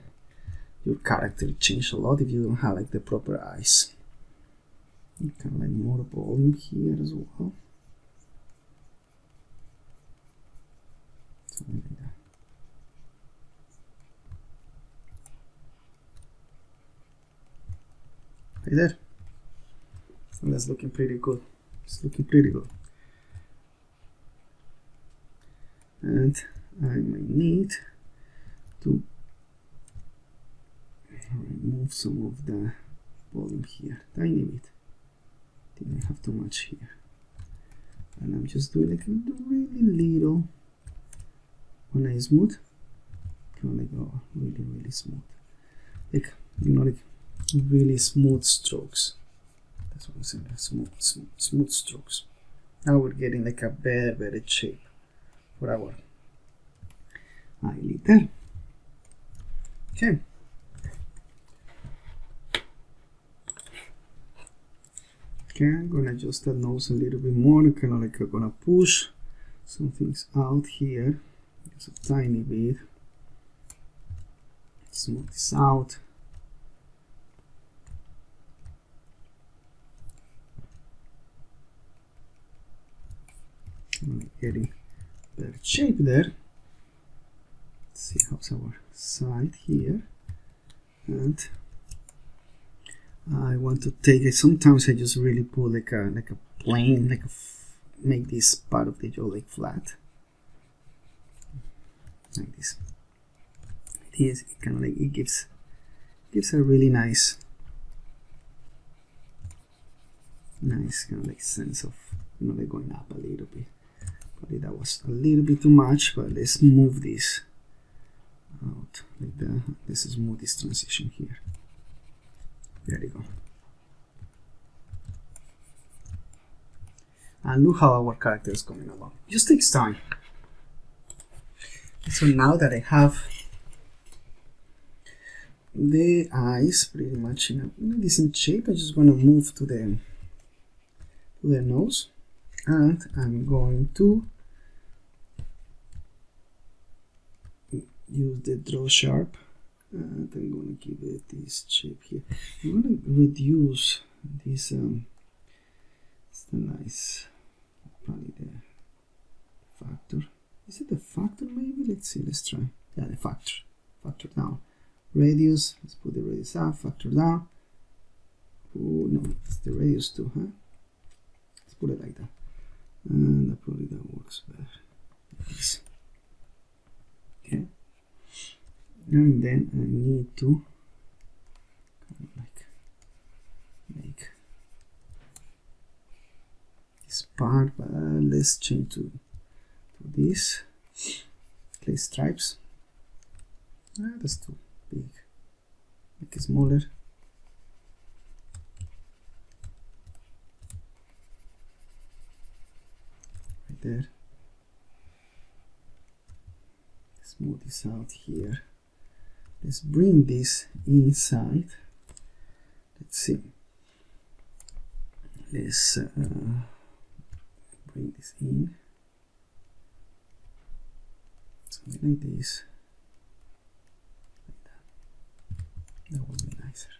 Speaker 1: your character changes a lot if you don't have like the proper eyes. You kind of like more volume here as well. Something like that. Right there. And that's looking pretty good. It's looking pretty good. And I might need to remove some of the volume here, tiny bit. Didn't have too much here. And I'm just doing like a really little. When I smooth, kind of like go really smooth. Like, you know, like really smooth strokes. That's what I'm saying. Smooth strokes. Now we're getting like a better shape for our eyelid there. Okay. Okay, I'm gonna adjust that nose a little bit more. Kind of like I'm gonna push some things out here, just a tiny bit. Smooth this out. I'm getting better shape there. Let's see how's our side here, and I want to take it. Sometimes I just really put like a plane, make this part of the jaw like flat, like this. It kind of like it gives a really nice kind of like sense of you know, they're going up a little bit. Probably that was a little bit too much, but let's move this out like that. Let's smooth this transition here. There you go. And look how our character is coming along. Just takes time. So now that I have the eyes pretty much in a decent shape, I'm just going to move to the nose, and I'm going to use the draw sharp, and I'm going to give it this shape here. I'm going to reduce this Stylized, probably the factor. Is it the factor maybe? Let's see, let's try. Yeah, the factor down. Radius, let's put the radius up, factor down. Oh no, it's the radius too, huh? Let's put it like that. And probably that works better. Like this. Okay. And then I need to kind of like make this part, but let's change to this clay stripes. That's too big. Make it smaller. Right there. Smooth this out here. Let's bring this inside. Let's see. Let's bring this in. Something like this. Like that. That would be nicer.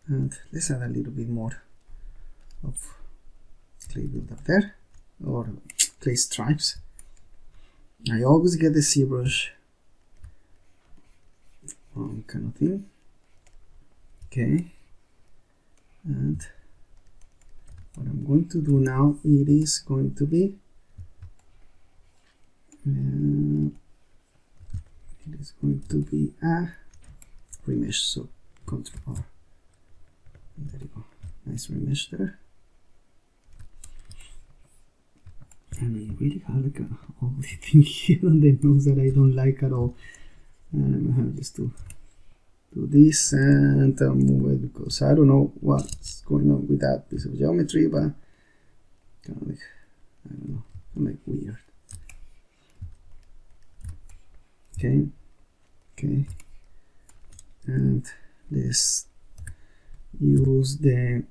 Speaker 1: And let's add a little bit more of clay build up there, or clay stripes. I always get the Zbrush kind of thing. Okay, and what I'm going to do now, it is going to be a remesh. So Ctrl R. There you go. Nice remesh there. And I really have like an ugly thing here on the nose that I don't like at all. And I'm gonna have just to do this and move it, because I don't know what's going on with that piece of geometry, but kind of like, I don't know, kind of like weird. Okay, okay, and let's use the,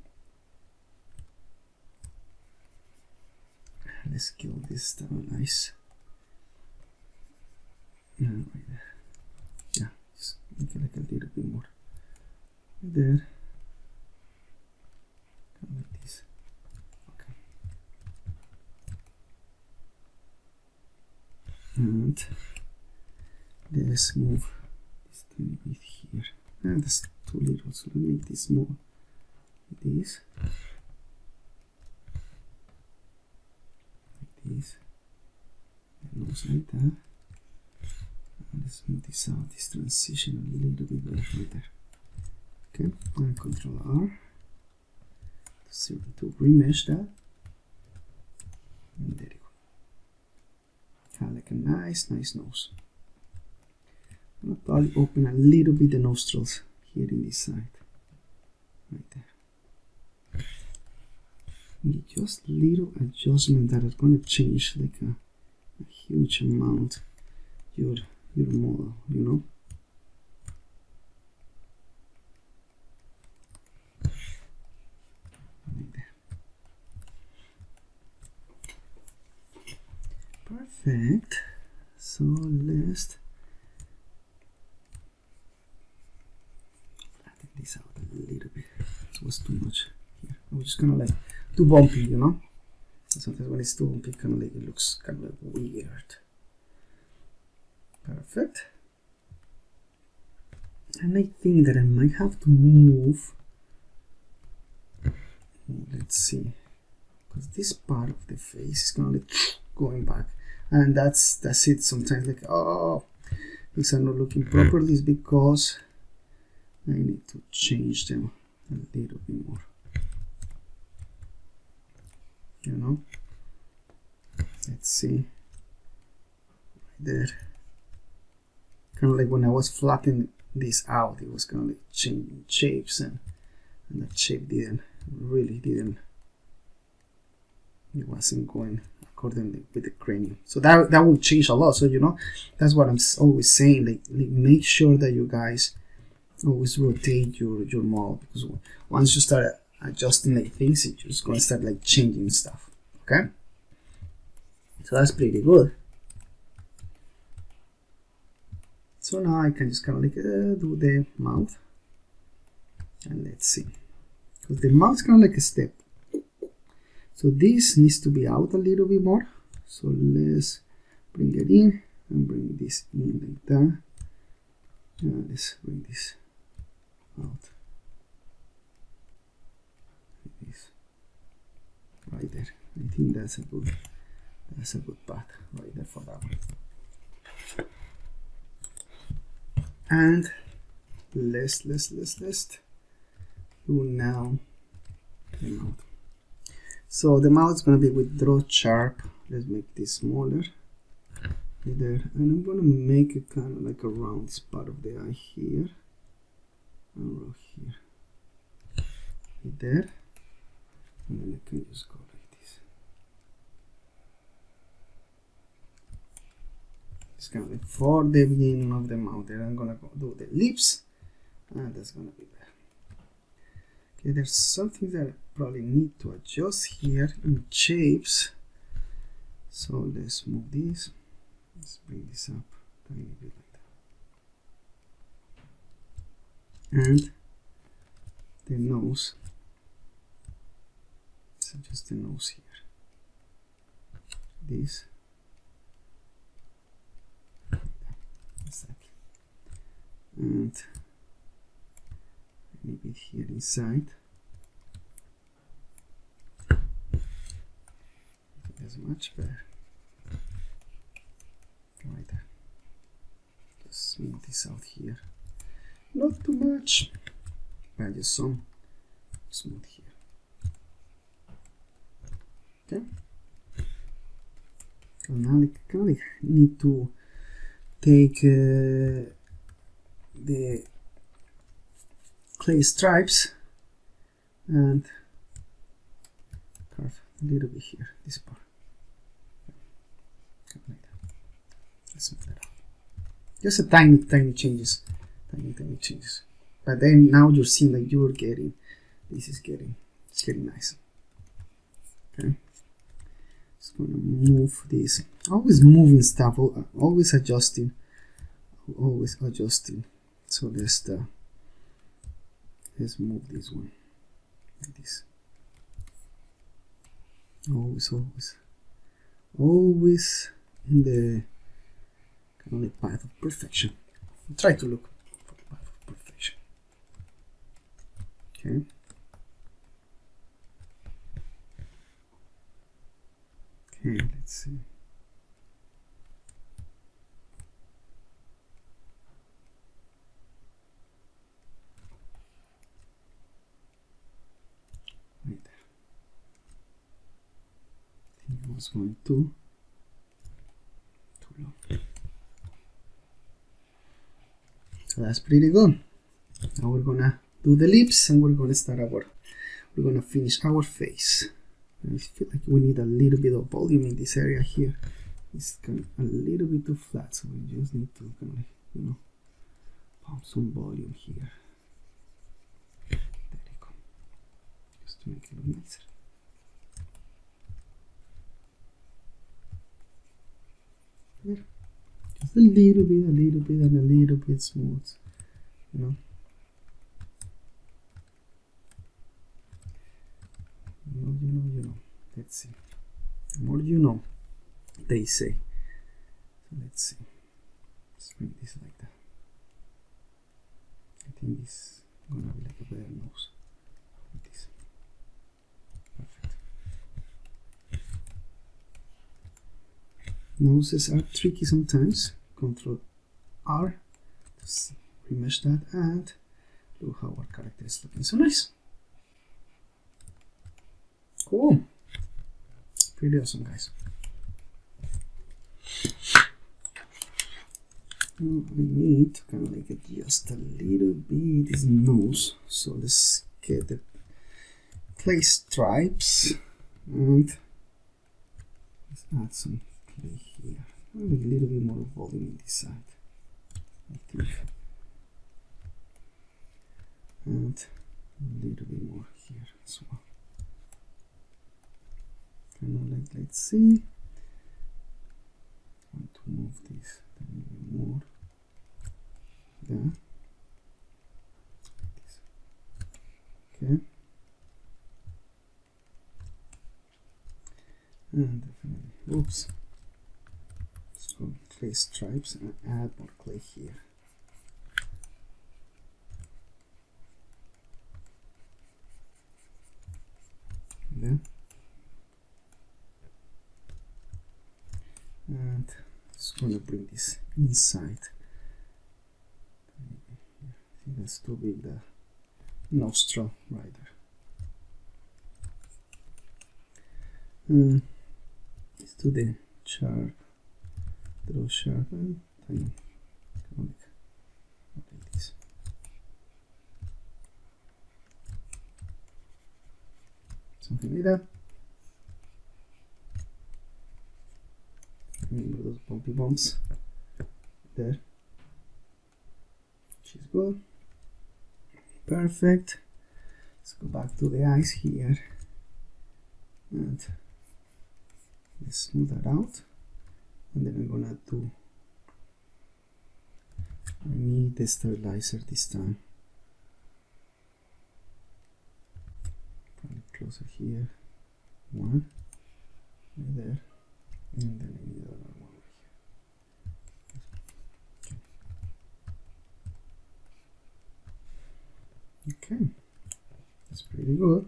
Speaker 1: let's kill this Stylized. Right there. Yeah, just make it like a little bit more. Right there. Kind of like this. Okay. And let's move this tiny bit here. And that's too little, so let me make this more. Like this. This and also like that. And let's move this out, this transition a little bit better right there. Okay, and Ctrl R to remesh that. And there you go. Kind of like a nice nose. I'm gonna probably open a little bit the nostrils here in this side. Right there. Just little adjustment that is going to change like a huge amount your model, you know. Right there. Perfect. So let's flatten this out a little bit. This was too much here. I was just gonna like too bumpy, you know. Sometimes when it's too bumpy, kind of like it looks kind of like weird. Perfect. And I think that I might have to move. Let's see, because this part of the face is kind of like going back, and that's it. Sometimes like, oh, things are not looking properly. It's because I need to change them a little bit more. you know. Let's see, there, kind of like when I was flattening this out, it was kind of like changing shapes, and that shape didn't, it wasn't going accordingly with the cranium. So that will change a lot. So, you know, that's what I'm always saying, like make sure that you guys always rotate your model, because once you start adjusting like things, it's just going to start like changing stuff. Okay, so that's pretty good. So now I can just kind of like do the mouth, and let's see, because the mouth is kind of like a step. So this needs to be out a little bit more. So let's bring it in and bring this in like that. Let's bring this out. This right there. I think that's a good path right there for that one. And let's do now the mouth. So the mouth is going to be with draw sharp. Let's make this smaller there, and I'm going to make it kind of like around this part of the eye here, around here, right there, and then I can just go like this. It's kind of like for the beginning of the mouth. Then I'm going to go do the lips, and that's going to be there. Okay, there's something that I probably need to adjust here in shapes. So let's move this. Let's bring this up a tiny bit like that. And the nose. So just the nose here. This. Exactly. And maybe here inside. That's much better. Right there. Just smooth this out here. Not too much, but just some smooth here. Okay. So now I kind of need to take the clay stripes and carve a little bit here, this part. Like that. Let's move that up. Just a tiny changes, tiny changes. But then now you're seeing that you're getting, it's getting nice. Okay. Just gonna move this. Always moving stuff. Always adjusting. Always adjusting. So let's move this one like this. Always in the kind of path of perfection. Try to look for the path of perfection. Okay. Okay, let's see. Right there. I think it was going too low. So that's pretty good. Now we're gonna do the lips, and we're gonna finish our face. I feel like we need a little bit of volume in this area here. It's kind of a little bit too flat, so we just need to kind of, you know, pump some volume here. There you go. Just to make it look nicer. There. Just a little bit, and a little bit smooth, you know. You know. Let's see. The more you know, they say. So let's see. Let's bring this like that. I think it's gonna be like a better nose. Like this. Perfect. Noses are tricky sometimes. Control R. Just remesh that, and look how our character is looking so nice. Cool. Pretty awesome, guys. Now I need to kind of make it just a little bit his nose. So let's get the clay stripes and let's add some clay here. A little bit more volume on this side, I think. And a little bit more here as well. Kind of like, let's see. I want to move this a little bit more. There. Okay. And definitely, oops. So clay stripes and add more clay here. There. And just going to bring this inside. I think that's too big, the nostril right there. Let's do the sharp, draw sharp and tiny. Like this. Something like that. Remember those bumpy bumps there. Which is good. Perfect. Let's go back to the eyes here and let's smooth that out. And then I'm gonna do, I need the sterilizer this time. Probably closer here. One right there. And then I need another one over here. Okay, that's pretty good.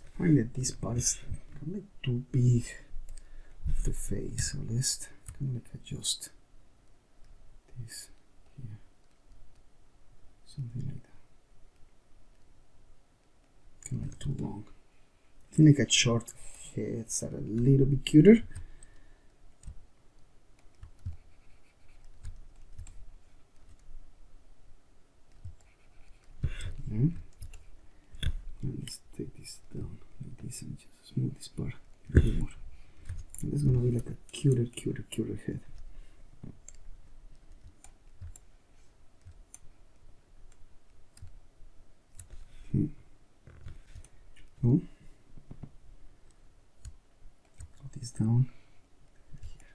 Speaker 1: I find that this part is kind of like too big of the face, so let's kind of like adjust this here, something like that. Kind of like too long. I think like a short heads are a little bit cuter. And let's take this down like this and just smooth this part a little more. And that's gonna be like a cuter head. Oh, put this down here.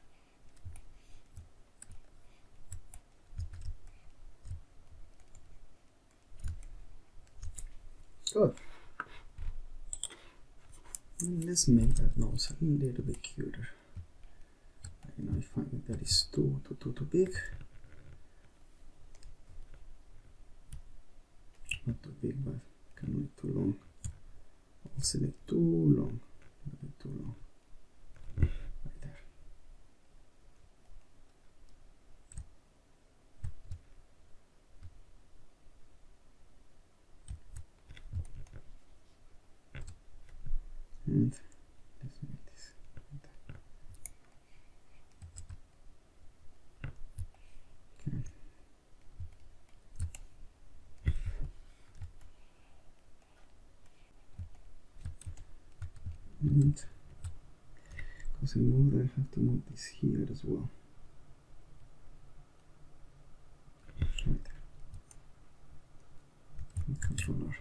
Speaker 1: Good. And let's make that nose a little bit cuter. I find that is too big. Not too big, but kind of too long. I'll select too long, a little bit too long. Right there. And let's make this like that. Okay. And because I moved, I have to move this here as well. Right there. And controller.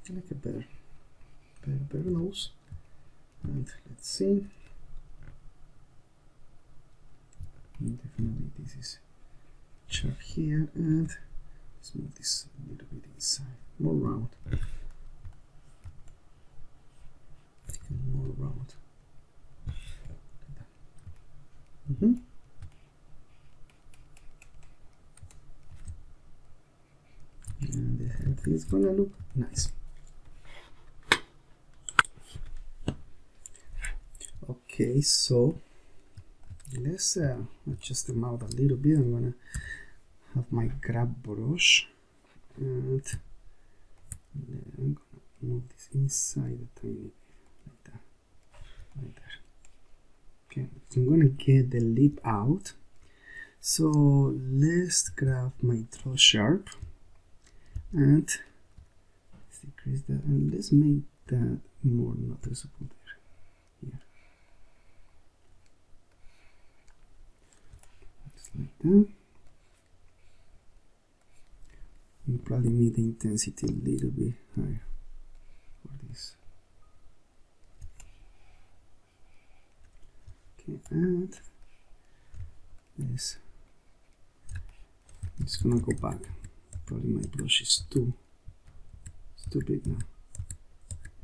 Speaker 1: I like a better nose. And let's see. And definitely this is sharp here, and let's move this a little bit inside, more round. More round. And the head is gonna look nice. Okay, so let's adjust the mouth a little bit. I'm gonna have my grab brush, and then I'm gonna move this inside a tiny bit like that. right there. Okay, so I'm gonna get the lip out. So let's grab my draw sharp and let's decrease that, and let's make that more noticeable there. Here. Just like that. You probably need the intensity a little bit higher for this. Okay, and this. I'm just gonna go back. Probably my brush is too big now.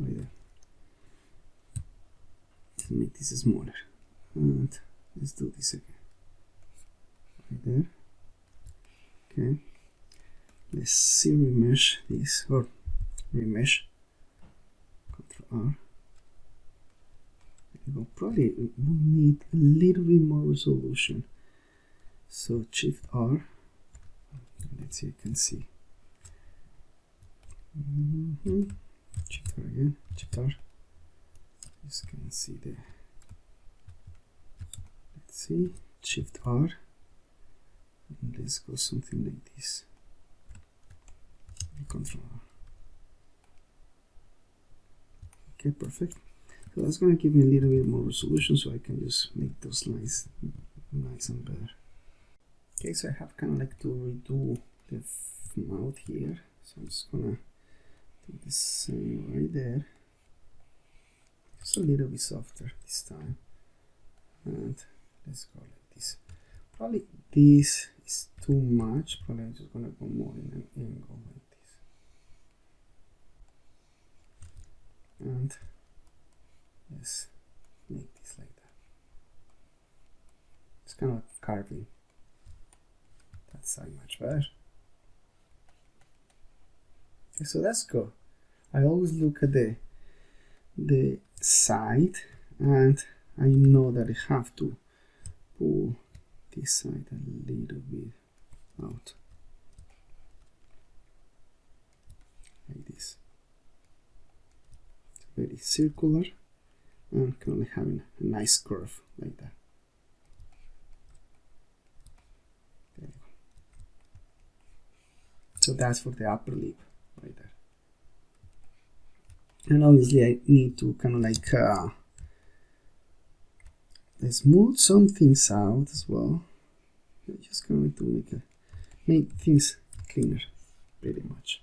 Speaker 1: Right there. Let's make this smaller. And let's do this again. Right there. Okay. Let's see remesh this, or remesh. Ctrl R. There you go. Probably we need a little bit more resolution. So Shift R. Let's see, I can see. Shift R again. Shift R. Just can see there. Let's see. Shift R. And let's go something like this. Control R. Okay, perfect. So that's going to give me a little bit more resolution, so I can just make those lines nice and better. Okay, so I have kind of like to redo the mouth here. So I'm just gonna do the same right there. Just a little bit softer this time. And let's go like this. Probably this is too much. Probably I'm just gonna go more in an angle like this. And let's make this like that. It's kind of like carving. That side much better. Okay, so that's good. I always look at the side, and I know that I have to pull this side a little bit out, like this. It's very circular and kind of like having a nice curve like that. There you go. So that's for the upper lip right there. And obviously I need to kind of like smooth some things out as well. I'm just going to make things cleaner, pretty much.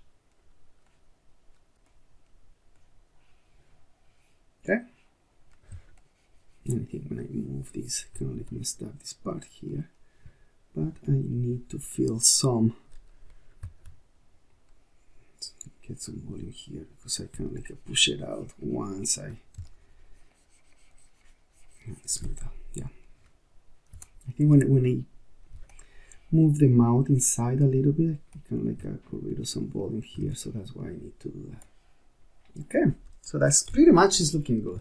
Speaker 1: Okay. And I think when I move this, kind of like messed up this part here, but I need to fill some. Get some volume here because I kind of like push it out once I smooth out. Yeah, I think when I move the mouth inside a little bit, I kind of like got rid of some volume here, so that's why I need to do that. Okay, so that's pretty much is looking good.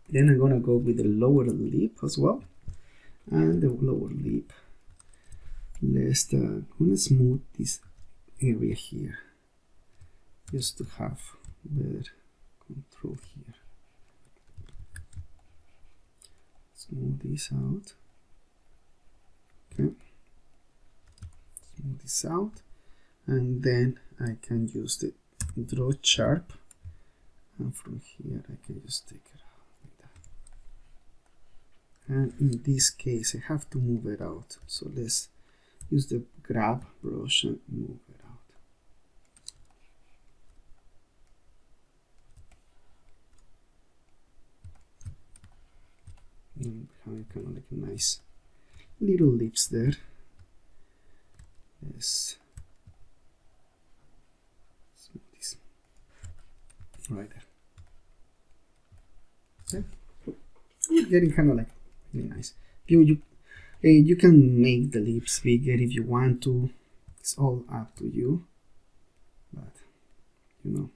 Speaker 1: Then I'm gonna go with the lower lip as well, and the lower lip. Let's gonna smooth this area here, just to have better control here. Smooth this out. Okay. Smooth this out, and then I can use the draw sharp, and from here I can just take it out like that. And in this case I have to move it out, so let's use the grab brush and move it out. And having kind of like a nice little lips there. Yes. Smooth this right there. Okay. We're getting kind of like really nice. You can make the lips bigger if you want to. It's all up to you. But you know,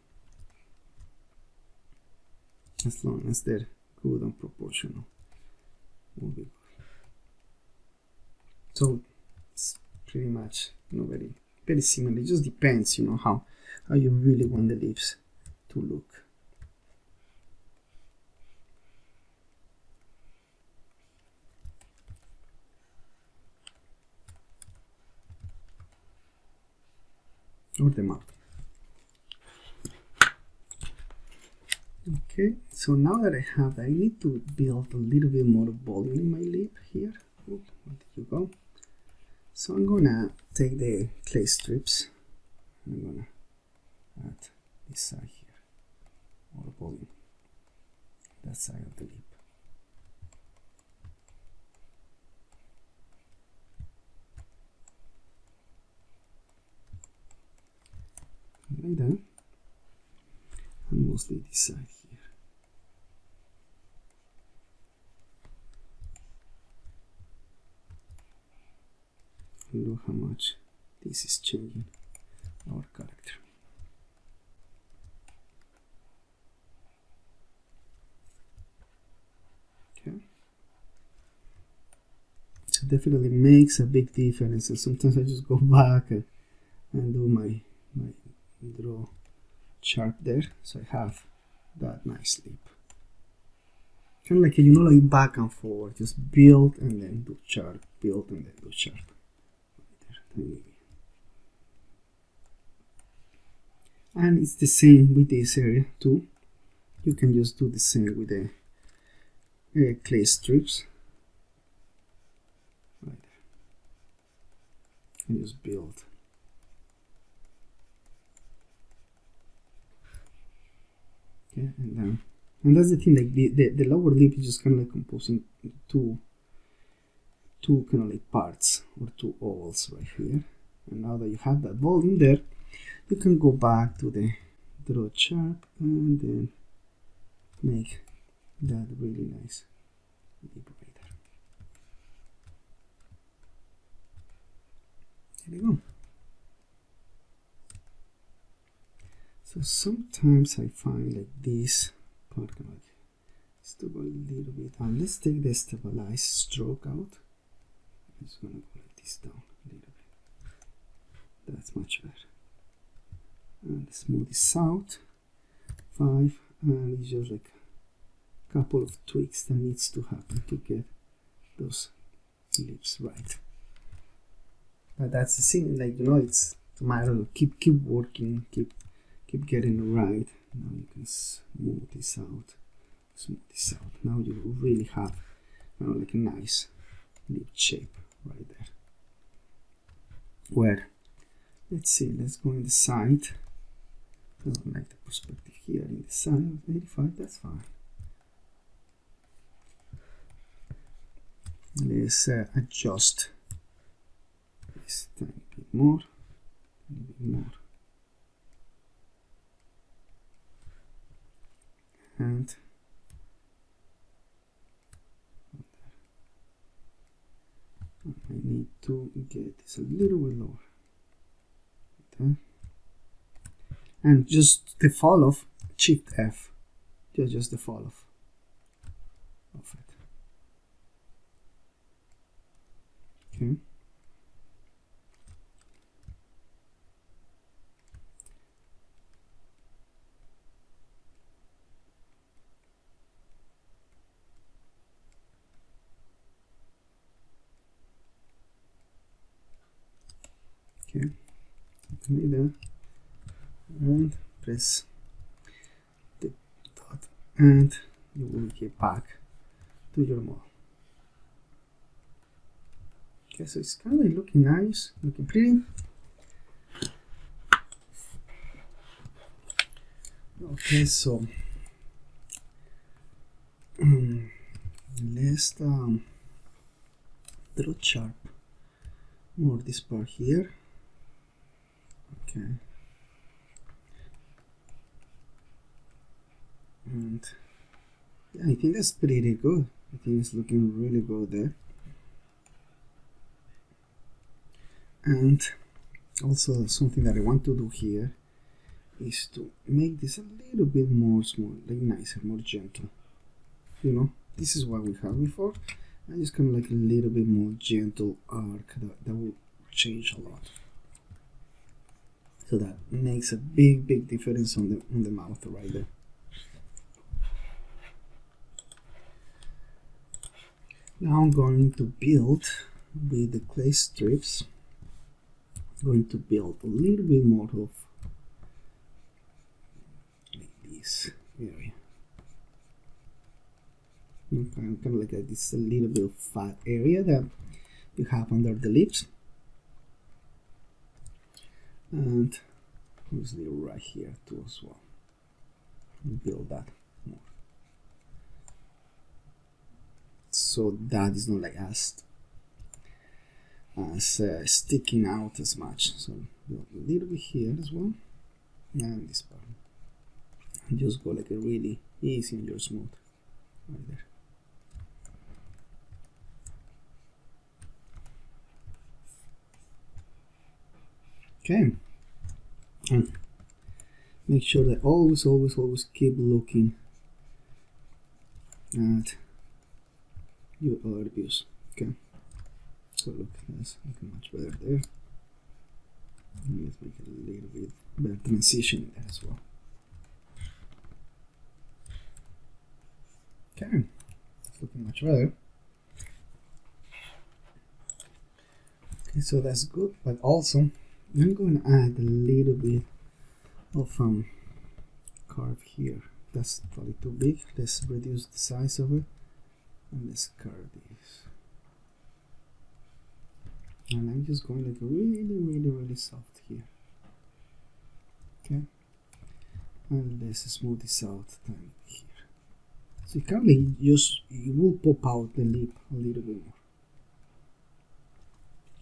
Speaker 1: as long as they're good and proportional, will be good. So it's pretty much, you know, very similar. It just depends, you know, how you really want the lips to look. or the mouth. Okay, so now that I have that, I need to build a little bit more volume in my lip here. Oh, where did you go? So I'm gonna take the clay strips. I'm gonna add this side here, more volume, that side of the lip. Like that, and mostly this side here. And look how much this is changing our character. Okay, so definitely makes a big difference. And sometimes I just go back and do my draw sharp there, so I have that nice lip. Kind of like, you know, like back and forward, just build and then do sharp, build and then do sharp. And it's the same with this area too. You can just do the same with the clay strips. Right there. And just build. Okay, and that's the thing, like the lower lip is just kind of like composing two kind of like parts or two ovals right here. And now that you have that volume there, you can go back to the draw sharp and then make that really nice lip right there. There we go. So sometimes I find like this part kind of like it's to go a little bit down. Let's take the stabilized stroke out. I'm just gonna go like this down a little bit. That's much better. And smooth this out. 5, and it's just like a couple of tweaks that needs to happen to get those lips right. But that's the thing, like, you know, it's a matter of keep working, keep getting it right. Now you can smooth this out, Now you really have, you know, like a nice lip shape right there. Where, let's see, let's go in the side. I don't like the perspective here in the side of 85, that's fine. Let's adjust this a tiny bit more, and I need to get this a little bit lower. Okay. And just the fall off, Shift F, just the fall off of it. Okay. Okay, there, and press the dot, and you will get back to your model. Okay, so it's kind of looking nice, looking pretty. Okay, so let's draw sharp more this part here. Okay, and yeah, I think that's pretty good. I think it's looking really good there. And also something that I want to do here is to make this a little bit more small, like nicer, more gentle. You know, this is what we had before. I just kind of like a little bit more gentle arc that will change a lot. So that makes a big difference on the mouth right there. Now I'm going to build with the clay strips. going to build a little bit more of this area. Okay, kind of like this a little bit of fat area that you have under the lips, and obviously right here too as well. Build that more, so that is not like as sticking out as much. So build a little bit here as well, and this part. And just go like a really easy and just smooth right there. Okay, and make sure that always keep looking at your other views. Okay, so look, that's looking much better there. Let's make it a little bit better transition there as well. Okay, it's looking much better. Okay, so that's good, but also I'm going to add a little bit of curve here. That's probably too big. Let's reduce the size of it and let's curve this. And I'm just going like really soft here. Okay, and let's smooth this out down here. So you can just, it will pop out the lip a little bit more.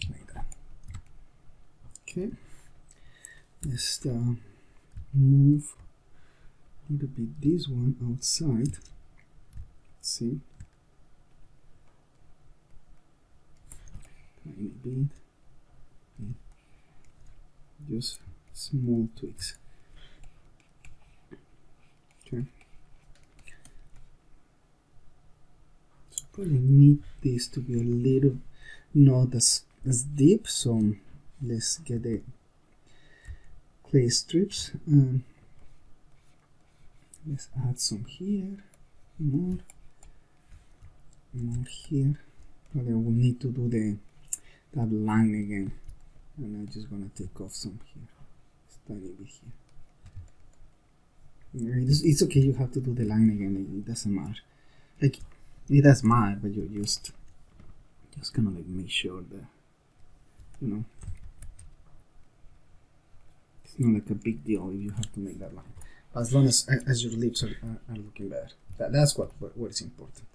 Speaker 1: Like that. Okay, let's move a little bit this one outside. Let's see, tiny bit, just small tweaks. Okay, so probably need this to be a little not as deep, so let's get the clay strips and let's add some here, more here. Probably I will need to do that line again, and I'm just gonna take off some here, tiny bit here. It's okay, you have to do the line again, it doesn't matter. Like, it does matter, but you just kind of like make sure that, you know, it's not like a big deal if you have to make that line, as long as your lips are looking better. That's what is important.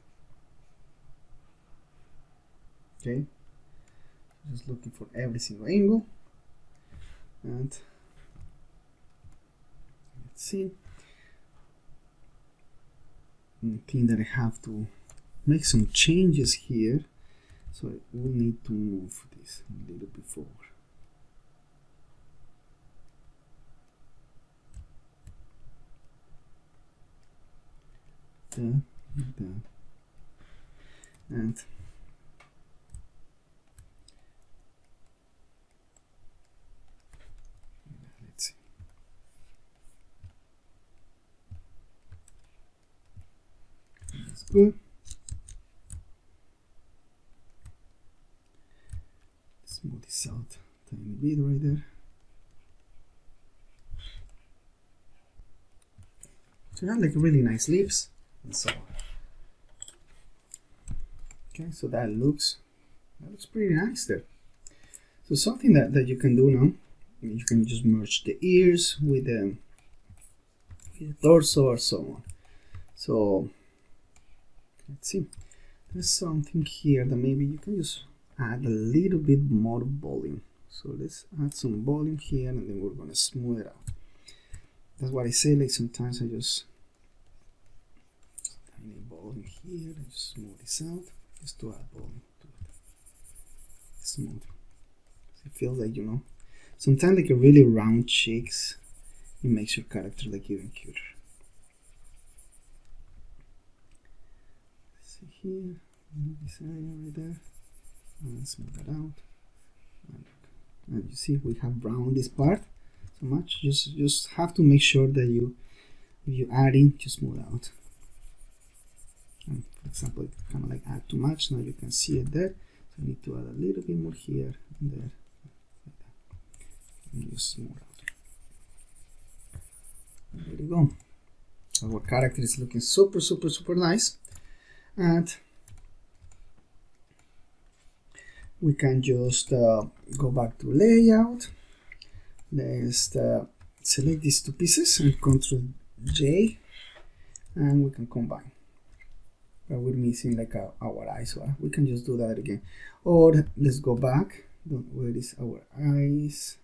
Speaker 1: Okay, just looking for every single angle, and let's see. I think that I have to make some changes here, so I will need to move this a little bit forward. And let's see. That's good. Smooth this out tiny bit right there. So you have like really nice lips and so on. Okay, so that looks pretty nice there. So something that you can do now, you can just merge the ears with the torso or so on. So let's see, there's something here that maybe you can just add a little bit more volume. So let's add some volume here, and then we're gonna smooth it out. That's what I say, like sometimes I just tiny volume here and just smooth this out, just to add volume to it. Smooth. It feels like, you know, sometimes like a really round cheeks, it makes your character like even cuter. See here, this area right there, and smooth that out. And you see we have round this part so much. Just have to make sure that if you add in, just smooth out. And for example, it kind of like add too much. Now you can see it there. So I need to add a little bit more here and there. Like that. just smooth out. There you go. So our character is looking super nice, and we can just go back to layout. Let's select these two pieces and Ctrl J, and we can combine. But we're missing like our eyes, so we can just do that again. Or let's go back. Where is our eyes?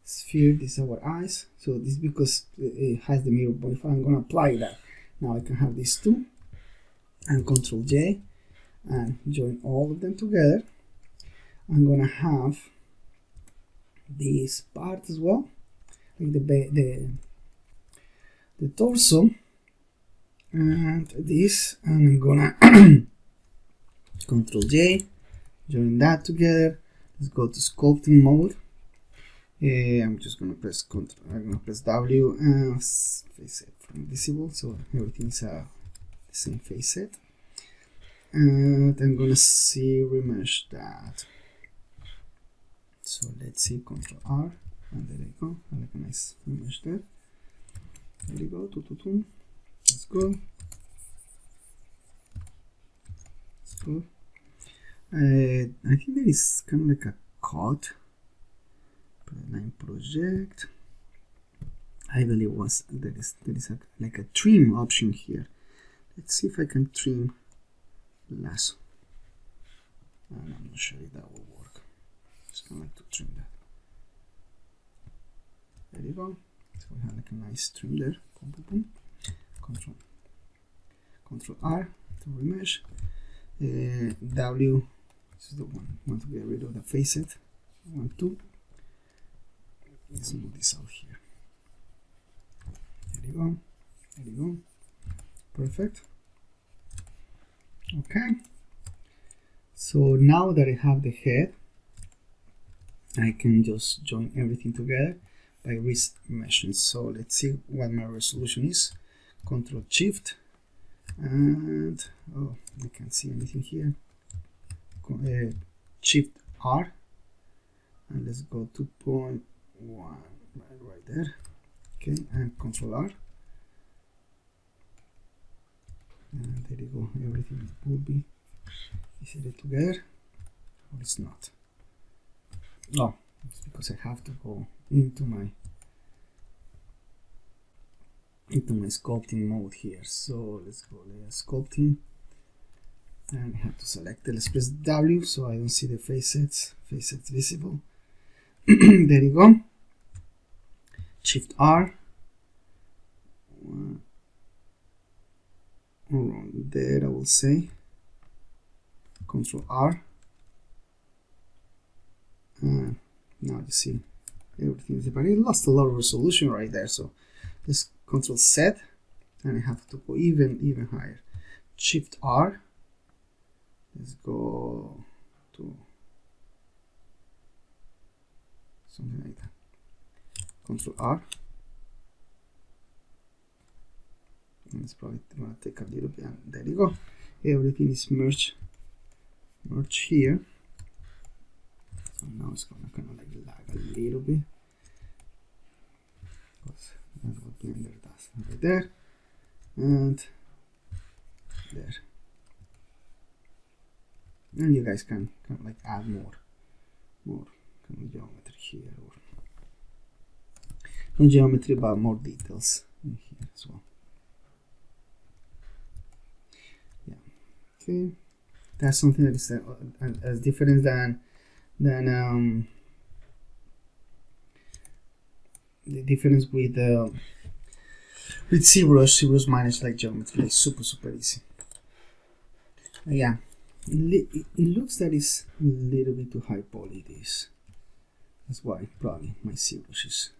Speaker 1: Sphere, this is our eyes. So this is because it has the mirror, but if I'm gonna apply that, now I can have these two and Ctrl J and join all of them together. I'm gonna have this part as well, like the torso, and this, and I'm gonna Ctrl J, join that together. Let's go to sculpting mode. I'm just gonna press W and face set from visible, so everything's the same face set, and I'm gonna see remesh that. So let's see, Ctrl R, and there you go. I like a nice remesh there. There you go. Let's go. Let's go. I think there is kind of like a cut. Line project. I believe there is like a trim option here. Let's see if I can trim lasso. And I'm not sure if that will work. Just gonna like to trim that. There you go. So we have like a nice trim there. Boom, boom, boom. Control R to remesh. W. This is the one. Want to get rid of the face set. 1, 2. Let's move this out here. There you go. There you go. Perfect. Okay. So now that I have the head, I can just join everything together by remeshing. So let's see what my resolution is. Control Shift, and oh, I can't see anything here. Shift R, and let's go 2.1 right there. Okay, and Control R, and there you go. Everything will be easily together, or it's not. No, it's because I have to go into my sculpting mode here. So let's go layer sculpting, and I have to select it. Let's press W so I don't see the face sets visible. There you go. Shift R, around there I will say. Control R, and now you see everything is, but it lost a lot of resolution right there. So let's Control Z, and I have to go even higher. Shift R. Let's go to something like that. Control R. And it's probably gonna take a little bit, and there you go. Everything is merged here. So now it's gonna kind of like lag a little bit, because that's what Blender does. Right there, and there. And you guys can kind of like add more kind of geometry here, or not geometry but more details in here as well. Yeah, okay, that's something that is as different than the difference with Zbrush. Zbrush managed like geometry like super easy. Yeah. It looks that it's a little bit too high poly. This, that's why probably my Zbrush is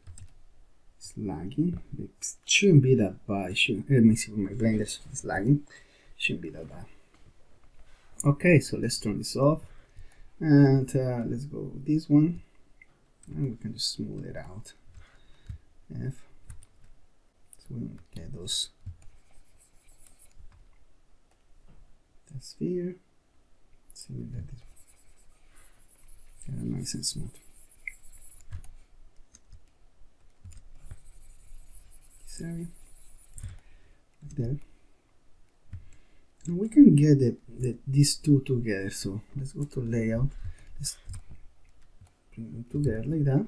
Speaker 1: lagging. It shouldn't be that bad. My Blender is lagging. Shouldn't be that bad. Okay, so let's turn this off, and let's go with this one, and we can just smooth it out. F, so we don't get those. The sphere. See that is nice and smooth. this area, like that. And we can get these two together. So let's go to layout. Let's bring them together like that.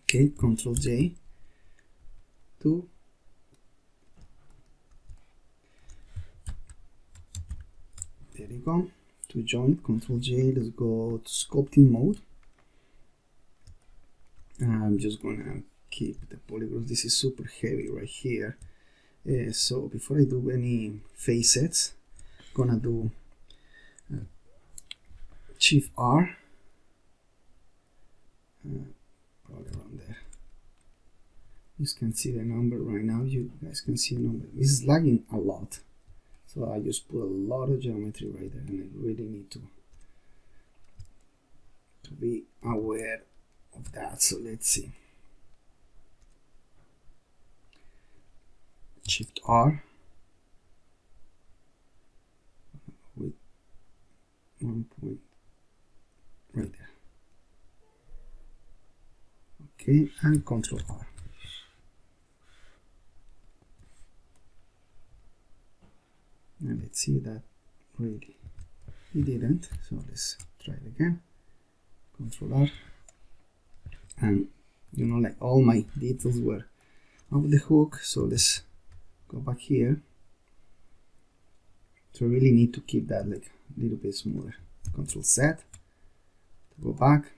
Speaker 1: Okay, Control J to there you go. To join, Control J. Let's go to sculpting mode. I'm just gonna keep the polygons. This is super heavy right here. So before I do any facets, I'm gonna do Shift R, probably around there. You can see the number right now. You guys can see the number. This is lagging a lot, so I just put a lot of geometry right there, and I really need to be aware of that. So let's see. Shift R with 1 point right there. Okay, and Control R. And let's see that really it didn't. So let's try it again. Control R. And you know, like all my details were off the hook, so let's go back here. So I really need to keep that like a little bit smoother. Control Z to go back,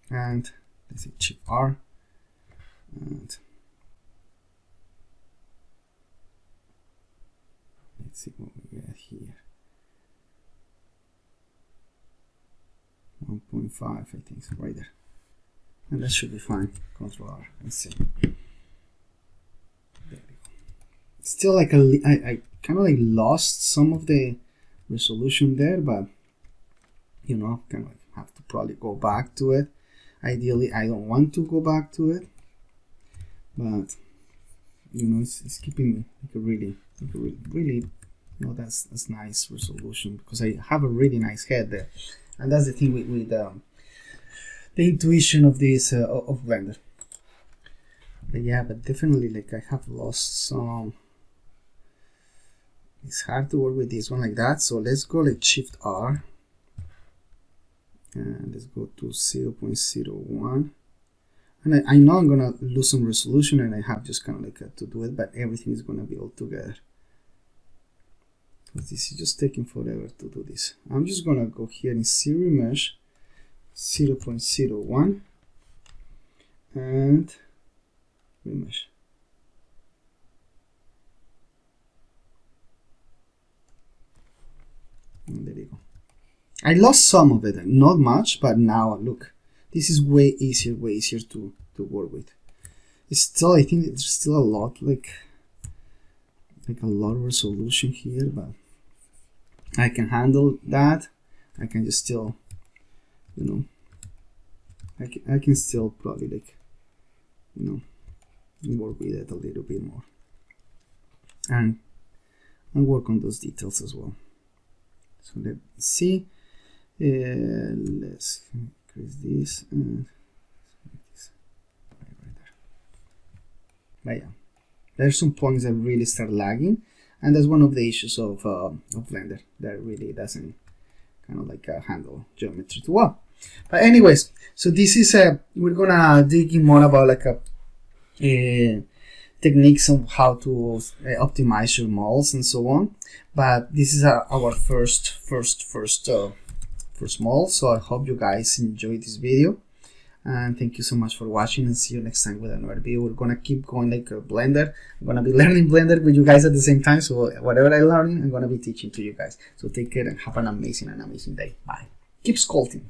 Speaker 1: and let's see, Shift R, and let's see what we get here. 1.5, I think, so right there. And that should be fine. Control R and see. There we go. Still like I kind of like lost some of the resolution there, but you know, kind of have to probably go back to it. Ideally, I don't want to go back to it, but you know, it's keeping like a really, you know, that's nice resolution, because I have a really nice head there, and that's the thing with the intuition of this of Blender. But yeah, but definitely like I have lost some. It's hard to work with this one like that. So let's go like Shift R, and let's go to 0.01. And I know I'm gonna lose some resolution, and I have just kind of like to do it, but everything is gonna be all together, because this is just taking forever to do this. I'm just gonna go here in Zremesh 0.01 and remesh. And there you go. I lost some of it, not much, but now look, this is way easier to work with. It's still, I think there's still a lot like a lot of resolution here, but I can handle that. I can just still, you know, I can still probably like, you know, work with it a little bit more and work on those details as well. So let's see. Let's increase this and this right there. But yeah, there's some points that really start lagging, and that's one of the issues of Blender, that really doesn't kind of like handle geometry too well. But anyways, so this is we're gonna dig in more about like techniques on how to optimize your models and so on. But this is our first model. So I hope you guys enjoyed this video, and thank you so much for watching, and see you next time with another video. We're gonna keep going like Blender. I'm gonna be learning Blender with you guys at the same time, so whatever I learn, I'm gonna be teaching to you guys. So take care and have an amazing day. Bye. Keep sculpting.